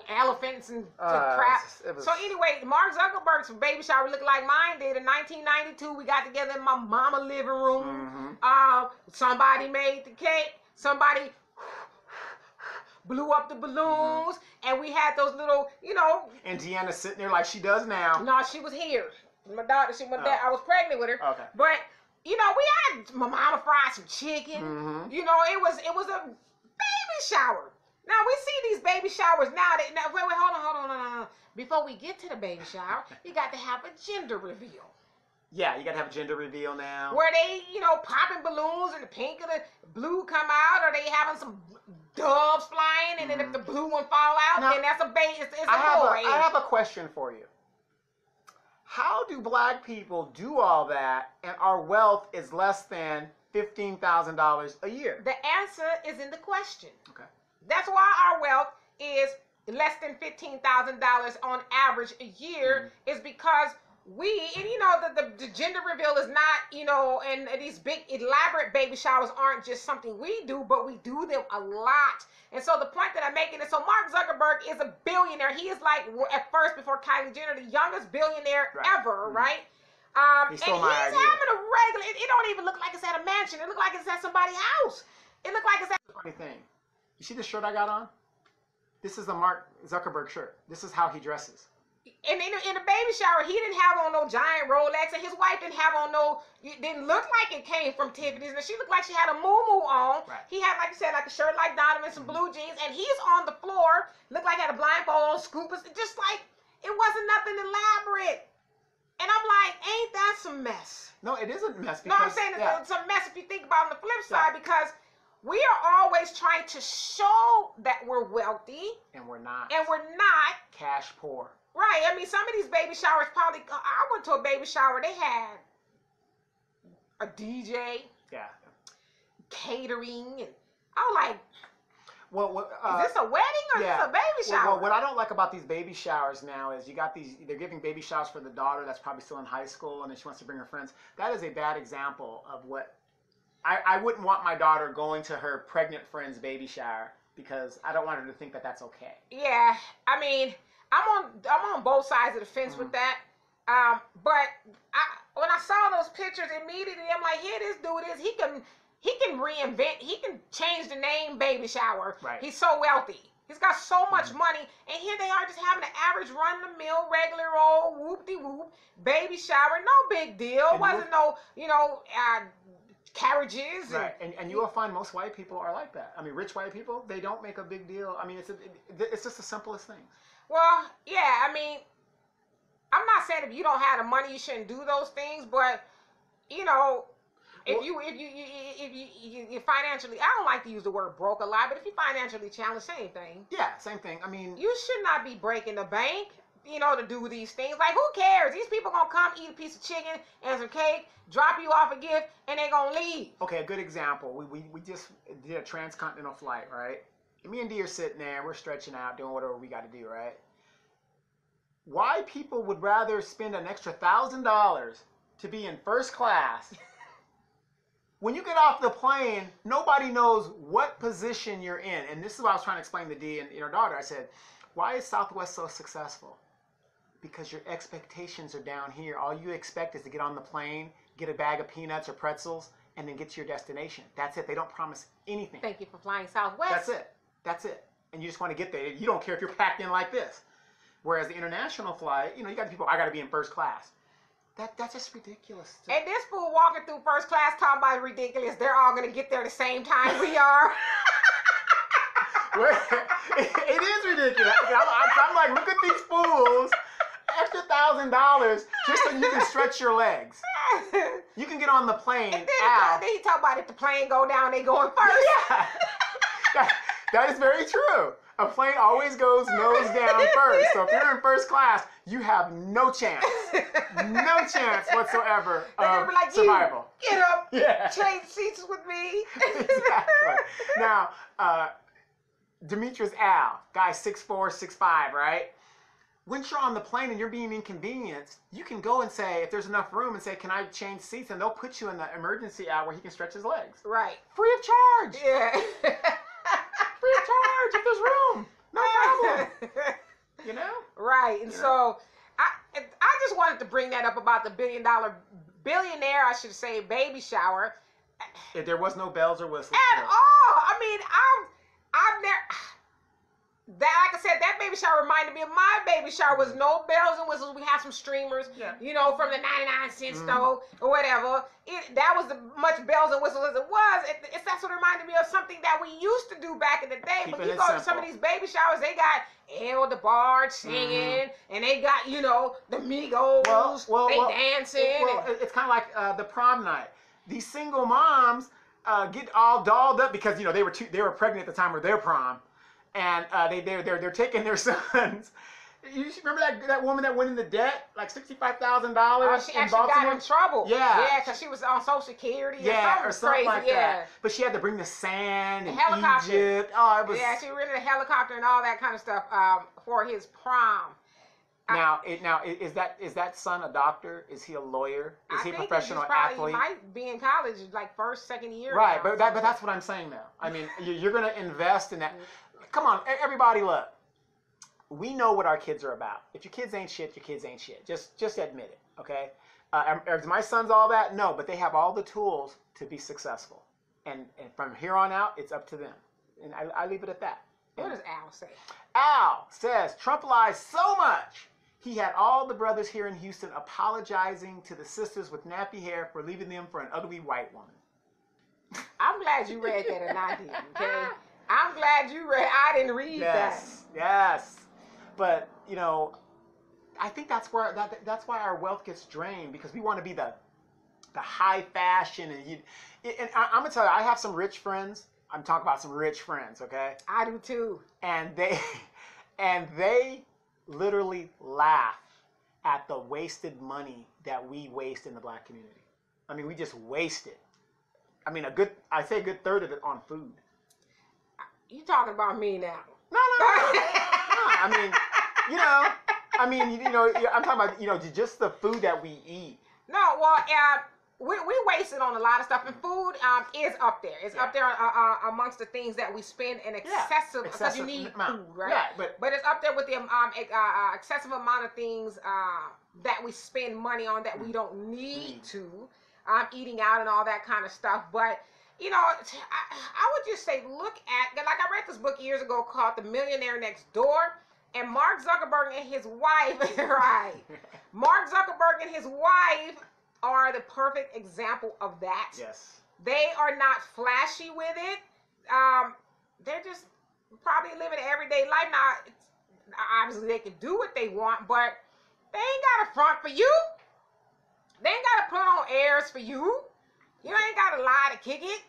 elephants and crap. So anyway, Mark Zuckerberg's baby shower looked like mine did in 1992. We got together in my mama living room. Mm-hmm. Somebody made the cake. Somebody blew up the balloons, and we had those little, And Deanna's sitting there like she does now. No, she was here. My daughter, I was pregnant with her. Okay. But we had my mama fried some chicken. Mm-hmm. It was a baby shower. Now we see these baby showers now. Wait, hold on. Before we get to the baby shower, you got to have a gender reveal. Yeah, you got to have a gender reveal now. Where they, popping balloons and the pink and the blue come out, or they having some doves flying, and then if the blue one fall out, then that's a baby. It's a boy. I have a question for you. How do black people do all that and our wealth is less than $15,000 a year? The answer is in the question. Okay. That's why our wealth is less than $15,000 on average a year, is because the gender reveal is not, and these big elaborate baby showers aren't just something we do, but we do them a lot. And so the point that I'm making is, so Mark Zuckerberg is a billionaire. He is at first, before Kylie Jenner, the youngest billionaire ever, right? He and stole he's my having idea. a regular, it don't even look like it's at a mansion. It look like it's at somebody's house. It look like it's at... Funny thing. You see this shirt I got on? This is the Mark Zuckerberg shirt. This is how he dresses. And in the baby shower, he didn't have on no giant Rolex, and his wife didn't have on it didn't look like it came from Tiffany's. And she looked like she had a muumuu on. Right. He had, like you said, like a shirt like Donovan, some blue jeans, and he's on the floor, looked like he had a blindfold on, scoopers, just like it wasn't nothing elaborate. And I'm like, ain't that some mess? No, it isn't mess. No, I'm saying it's a mess if you think about it on the flip side, because we are always trying to show that we're wealthy. And we're not. And we're not. Cash poor. Right. I mean, some of these baby showers probably... I went to a baby shower. They had a DJ. Yeah. Catering. And I was like, is this a wedding or is this a baby shower? Well, what I don't like about these baby showers now is they're giving baby showers for the daughter that's probably still in high school, and then she wants to bring her friends. That is a bad example of what... I wouldn't want my daughter going to her pregnant friend's baby shower, because I don't want her to think that that's okay. Yeah. I mean... I'm on both sides of the fence with that. But when I saw those pictures immediately. I'm like, here this dude is. He can reinvent. He can change the name Baby Shower. Right. He's so wealthy. He's got so much money, and here they are just having an average run-of-the-mill, regular old whoop-de-whoop baby shower. No big deal. It wasn't no, carriages. Right, and you will find most white people are like that. I mean, rich white people, they don't make a big deal. I mean, it's just the simplest things. Well, yeah, I mean, I'm not saying if you don't have the money, you shouldn't do those things, but, if you financially, I don't like to use the word broke a lot, but if you financially challenged, same thing. Yeah, same thing. I mean, you should not be breaking the bank, to do these things. Like, who cares? These people gonna come eat a piece of chicken and some cake, drop you off a gift, and they gonna leave. Okay, a good example. We just did a transcontinental flight, right? And me and Dee are sitting there, we're stretching out, doing whatever we got to do, right? Why people would rather spend an extra $1,000 to be in first class? When you get off the plane, nobody knows what position you're in. And this is what I was trying to explain to Dee and her daughter. I said, why is Southwest so successful? Because your expectations are down here. All you expect is to get on the plane, get a bag of peanuts or pretzels, and then get to your destination. That's it. They don't promise anything. Thank you for flying Southwest. That's it. And you just want to get there. You don't care if you're packed in like this. Whereas the international flight, you got people, I got to be in first class. That's just ridiculous. And this fool walking through first class talking about ridiculous. They're all going to get there the same time we are. It is ridiculous. I'm like, look at these fools. Extra $1,000 just so you can stretch your legs. You can get on the plane. And then he talk about if the plane go down, they going first. Yeah. That is very true. A plane always goes nose down first. So if you're in first class, you have no chance. No chance whatsoever of like, survival. Get up. Yeah. Change seats with me. Exactly. Now, Demetrius Al, guy 6'4", 6'5", right? Once you're on the plane and you're being inconvenienced, you can go and say, if there's enough room, and say, can I change seats? And they'll put you in the emergency aisle where he can stretch his legs. Right. Free of charge. Yeah. Free of charge if there's room. No problem. Right. And so I just wanted to bring that up about the billionaire, I should say, baby shower. If there was no bells or whistles. At all. I mean, I've never... Like I said, that baby shower reminded me of my baby shower. Was no bells and whistles. We had some streamers, from the 99-cent store or whatever. That was as much bells and whistles as it was. That's what reminded me of something that we used to do back in the day. But you go to some of these baby showers, they got El DeBarge singing, and they got, the Migos, they dancing. It's kind of like the prom night. These single moms get all dolled up because, they were pregnant at the time of their prom. And they're taking their sons. You remember that woman that went into debt, like $65,000 in Baltimore? She actually got in trouble. Yeah, because she was on Social Security. Or something crazy. Like that. But she had to bring the sand and helicopter. Egypt. Oh, it was. Yeah, she rented a helicopter and all that kind of stuff for his prom. Now, is that son a doctor? Is he a lawyer? Is he a professional athlete? He might be in college, like first, second year. Right, but that's what I'm saying now. I mean, you're going to invest in that. Come on, everybody, look. We know what our kids are about. If your kids ain't shit, your kids ain't shit. Just admit it, okay? Is my sons all that? No, but they have all the tools to be successful. And from here on out, it's up to them. And I leave it at that. What does Al say? Al says, Trump lies so much. He had all the brothers here in Houston apologizing to the sisters with nappy hair for leaving them for an ugly white woman. I'm glad you read that and I didn't, okay? I'm glad you read. I didn't read that. Yes. But, I think that's why our wealth gets drained, because we want to be the high fashion. And I'm going to tell you, I have some rich friends. I'm talking about some rich friends, okay? I do too. And they literally laugh at the wasted money that we waste in the black community. I mean, we just waste it. I mean, I say a good third of it on food. You talking about me now? No. I mean, I'm talking about, just the food that we eat. No, well, we waste it on a lot of stuff, and food is up there. It's up there amongst the things that we spend an excessive because you need food, right? Yeah, but it's up there with the excessive amount of things that we spend money on that we don't need to. eating out and all that kind of stuff. But you know, I would just say, look at, like, I read this book years ago called The Millionaire Next Door, and Mark Zuckerberg and his wife, right? Mark Zuckerberg and his wife are the perfect example of that. Yes. They are not flashy with it. They're just probably living an everyday life. Now, obviously, they can do what they want, but they ain't got a front for you. They ain't got to put on airs for you. You ain't got to lie to kick it.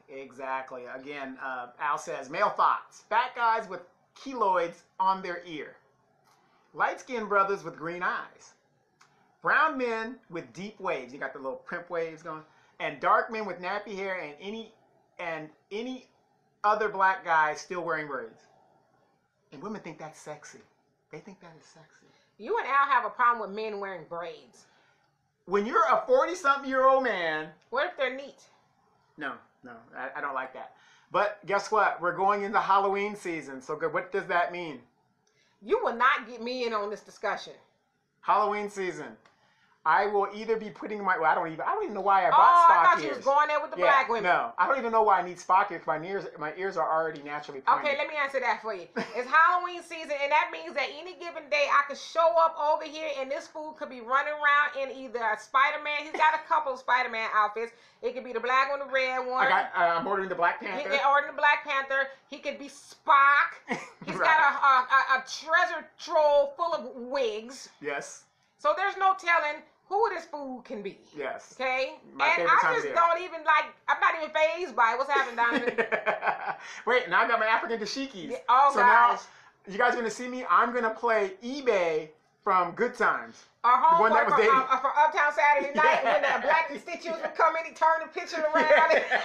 Exactly. Again, Al says, male thoughts. Fat guys with keloids on their ear. Light-skinned brothers with green eyes. Brown men with deep waves. You got the little primp waves going. And dark men with nappy hair and any other black guy still wearing braids. And women think that's sexy. They think that is sexy. You and Al have a problem with men wearing braids. When you're a 40-something-year-old man... What if they're neat? No, I don't like that. But guess what? We're going into Halloween season. So what does that mean? You will not get me in on this discussion. Halloween season. I will either be putting my... Well, I don't even know why I bought Spock Spock I thought ears. you was going there with the black women. No, I don't even know why I need Spock ears. My ears are already naturally pointed. Okay, let me answer that for you. It's Halloween season, and that means that any given day I could show up over here, and this fool could be running around in either a Spider-Man. He's got a couple of Spider-Man outfits. It could be the black one, the red one. I'm ordering the Black Panther. They're ordering the Black Panther. He could be Spock. He's Right. got a treasure trove full of wigs. Yes. So there's no telling who this fool can be. Yes. Okay? My and favorite time I of just year. don't even I'm not even fazed by it. What's happening down here? Wait, now I got my African dashikis. Yeah, oh, so gosh. now you guys are going to see me. I'm going to play eBay from Good Times. Our The one that homeboy was from, dating. from Uptown Saturday Night, Yeah. when the black constituents would come in, he turned the picture around. Yeah.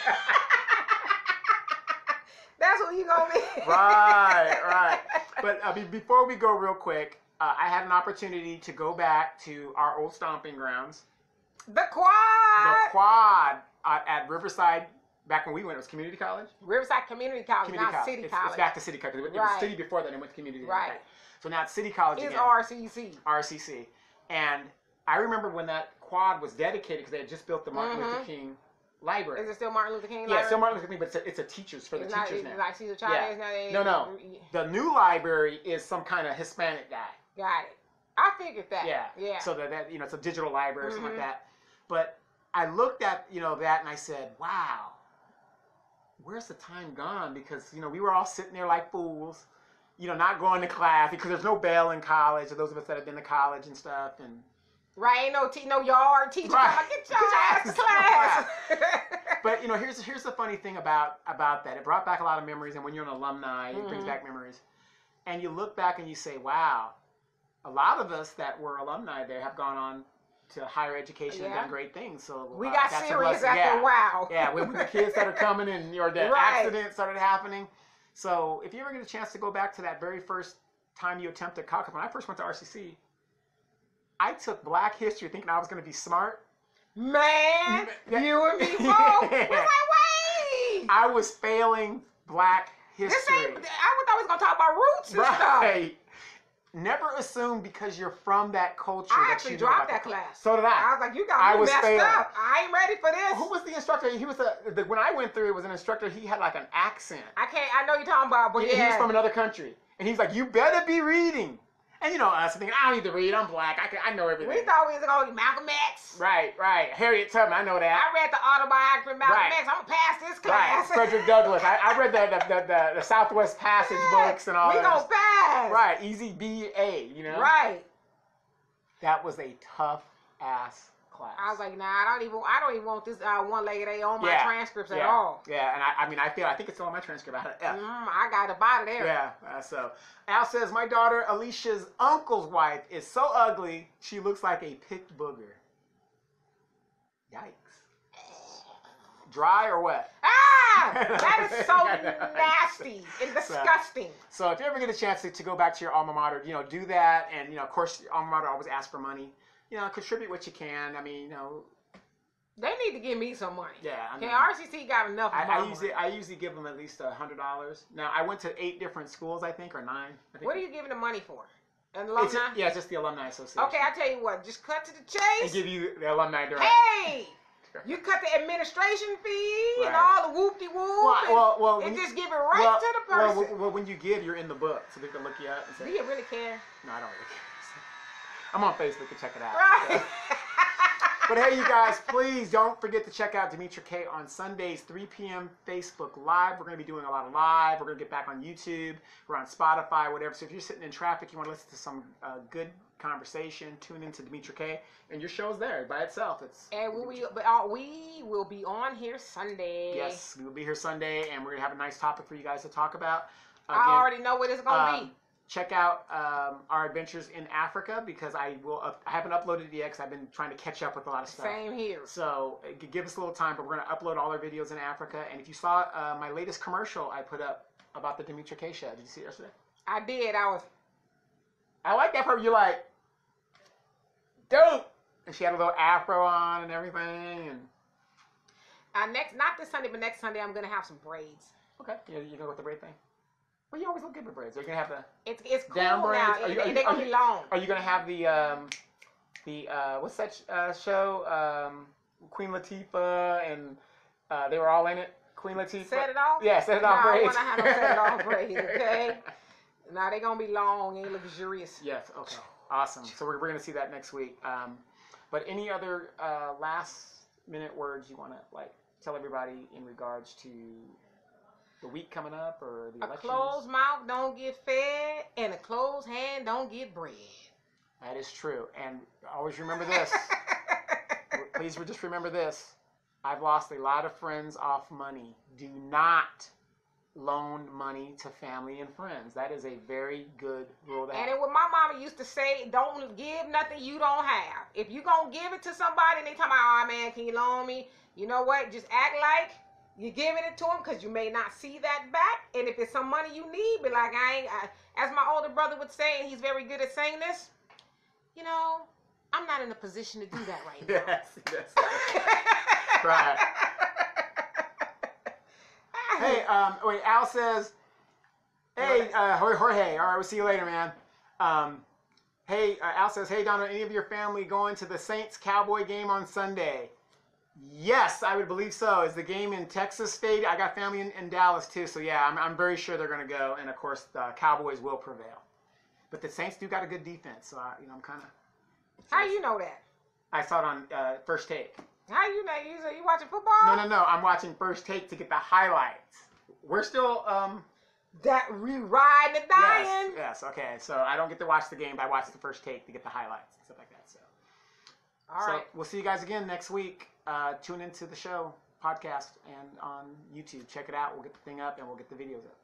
That's who you gonna be. Right. But before we go real quick, I had an opportunity to go back to our old stomping grounds. The quad. At Riverside, back when we went, it was community college. Riverside Community College, Community not college. City College. It's back to City College. It was Right. City before that, and went to community. Right. Okay. So now it's City College It's again. RCC. RCC. And I remember when that quad was dedicated, because they had just built the Martin Luther King Library. Is it still Martin Luther King Yeah, Library? still Martin Luther King, but it's a teachers, for the It's not, teachers it's now. like Cesar Chavez now. No. The new library is some kind of Hispanic guy. Got it. I figured that. Yeah. So that it's a digital library or something like Mhm. that. But I looked at that and I said, wow, where's the time gone? Because we were all sitting there like fools, not going to class because there's no bell in college, or those of us that have been to college and stuff. And Right, ain't no yard teacher. Right. Come on, get your ass to class. But here's the funny thing about that. It brought back a lot of memories, and when you're an alumni, it brings back memories. And you look back and you say, wow, a lot of us that were alumni there have gone on to higher education and done great things. So We got that's a serious blessing. after a while. Yeah, when the kids started coming and the Right. accident started happening. So if you ever get a chance to go back to that very first time you attempted college, when I first went to RCC, I took Black History thinking I was going to be smart. Man, Yeah. you and me both. We was like, wait. I was failing Black This History. ain't, I thought we was going to talk about roots and stuff. Right. Never assume because you're from that culture I that actually you know dropped about that the class. So did I I. was like, you got I me was messed failing. up. I ain't ready for this. Who was the instructor? He was when I went through, it was an instructor. He had like an accent. I know you're talking about, but He was from another country. And he's like, you better be reading. And us thinking, I don't need to read. I'm Black. I know everything. We thought we was going to be Malcolm X. Right. Harriet Tubman, I know that. I read the autobiography of Malcolm Right. X. I'm going to pass this class. Right. Frederick Douglass. I read the Southwest Passage books and all we that. going to pass. Right. Easy B.A., Right. That was a tough ass class. I was like, nah, I don't even want this one-legged A on my transcripts at all. Yeah, and I think it's still on my transcript. I had an F. I got to buy it there. Yeah, so Al says, my daughter Alicia's uncle's wife is so ugly, she looks like a picked booger. Yikes. Dry or wet? Ah! That is so nasty and disgusting. So if you ever get a chance to go back to your alma mater, do that. And, of course, your alma mater always asks for money. Contribute what you can. I mean, They need to give me some money. Yeah. I mean, RCC got enough of my money. I usually give them at least $100. Now, I went to 8 different schools, I think, or 9. I think. What are you giving the money for? An alumni? It's just the Alumni Association. Okay, I tell you what. Just cut to the And chase. give you the alumni direct. Hey! You cut the administration fee and Right. all the whoop-de-whoop. Well, and when just give it right to the person. Well, when you give, you're in the book, so they can look you up and say, Do you really care? no, I don't really care. I'm on Facebook to check it out. Right. So. But hey, you guys, please don't forget to check out Demetra K on Sundays, 3 p.m. Facebook Live. We're going to be doing a lot of live. We're going to get back on YouTube. We're on Spotify, whatever. So if you're sitting in traffic, you want to listen to some good conversation, tune into Demetra K, and your show's there by itself. And we will be on here Sunday. Yes, we will be here Sunday, and we're going to have a nice topic for you guys to talk about. Again, I already know what it's going to be. Check out our adventures in Africa, because I haven't uploaded it yet because I've been trying to catch up with a lot of stuff. Same here. So give us a little time, but we're going to upload all our videos in Africa. And if you saw my latest commercial I put up about the Demetra K show, did you see it yesterday? I did. I like that part. You're like, dope. And she had a little afro on and everything. And not this Sunday, but next Sunday I'm going to have some braids. Okay. You're going to go with the braid thing? Well, you always look good with braids. Are you gonna have the it's cool down braids? now. They're gonna be long. Are you gonna have the what's that show? Queen Latifah and they were all in it. Queen Latifah. Set it off. Yeah, set it off braids. I want to have no set it off braids. Okay. Now they're gonna be long and luxurious. Yes. Okay. Awesome. So we're gonna see that next week. But any other last minute words you want to tell everybody in regards to the week coming up or the elections? A closed mouth don't get fed, and a closed hand don't get bread. That is true. And always remember this. Please just remember this. I've lost a lot of friends off money. Do not loan money to family and friends. That is a very good rule to have. And what my mama used to say, don't give nothing you don't have. If you going to give it to somebody and they talking about, oh man, can you loan me? You know what? Just act like you're giving it to him, because you may not see that back. And if it's some money you need, be like, as my older brother would say, and he's very good at saying this, I'm not in a position to do that right now. Yes. Right. Hey, wait, Al says, hey, Jorge, all right, we'll see you later, man. Hey, Al says, hey, Don, are any of your family going to the Saints-Cowboy game on Sunday? Yes, I would believe so. Is the game in Texas State? I got family in Dallas too, so yeah, I'm very sure they're going to go, and of course the Cowboys will prevail. But the Saints do got a good defense, so I'm kind of. How you know that? I saw it on First Take. How you know? You watching football? No. I'm watching First Take to get the highlights. We're still that riding and dying. Yes. Okay. So I don't get to watch the game, but I watch the First Take to get the highlights and stuff like that. So. All right. We'll see you guys again next week. Tune into the show podcast and on YouTube. Check it out. We'll get the thing up and we'll get the videos up.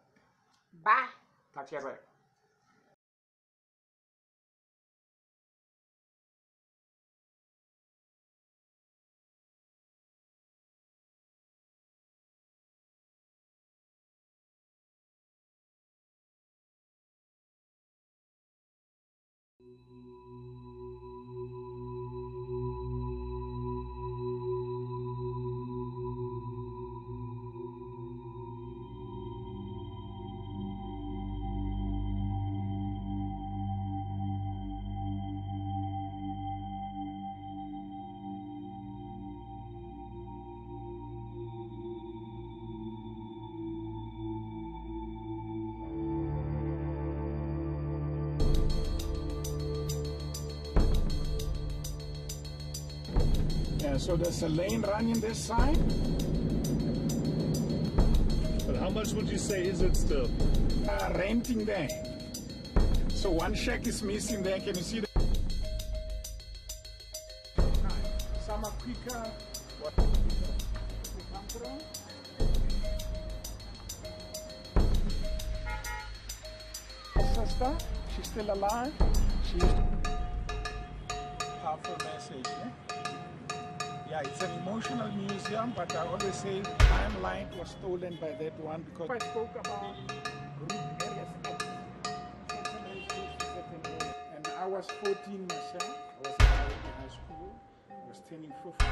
Bye. Talk to you guys later. Yeah, so there's a lane running this side. But how much would you say is it still? Renting there. So one shack is missing there. Can you see that? Some are quicker. What? You come through? Sister, she's still alive. She used to... Powerful message, yeah? Yeah, it's an emotional museum, but I always say Limelight was stolen by that one because I spoke about group various acts. And I was 14 myself. I was in high school. I was turning 15.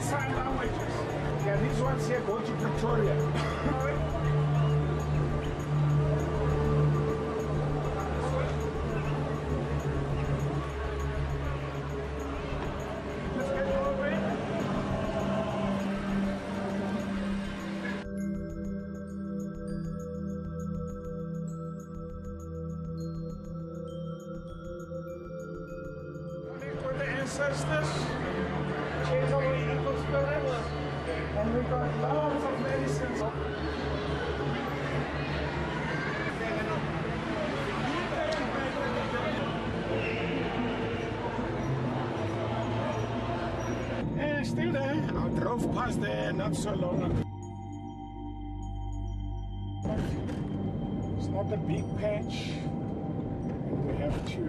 Sign languages. Yeah, these ones here go to Pretoria. Let's get over it. Connect with the ancestors. Chase away evil spirits. And we got lots of medicines. And still there. I drove past there not so long ago. It's not a big patch. We have to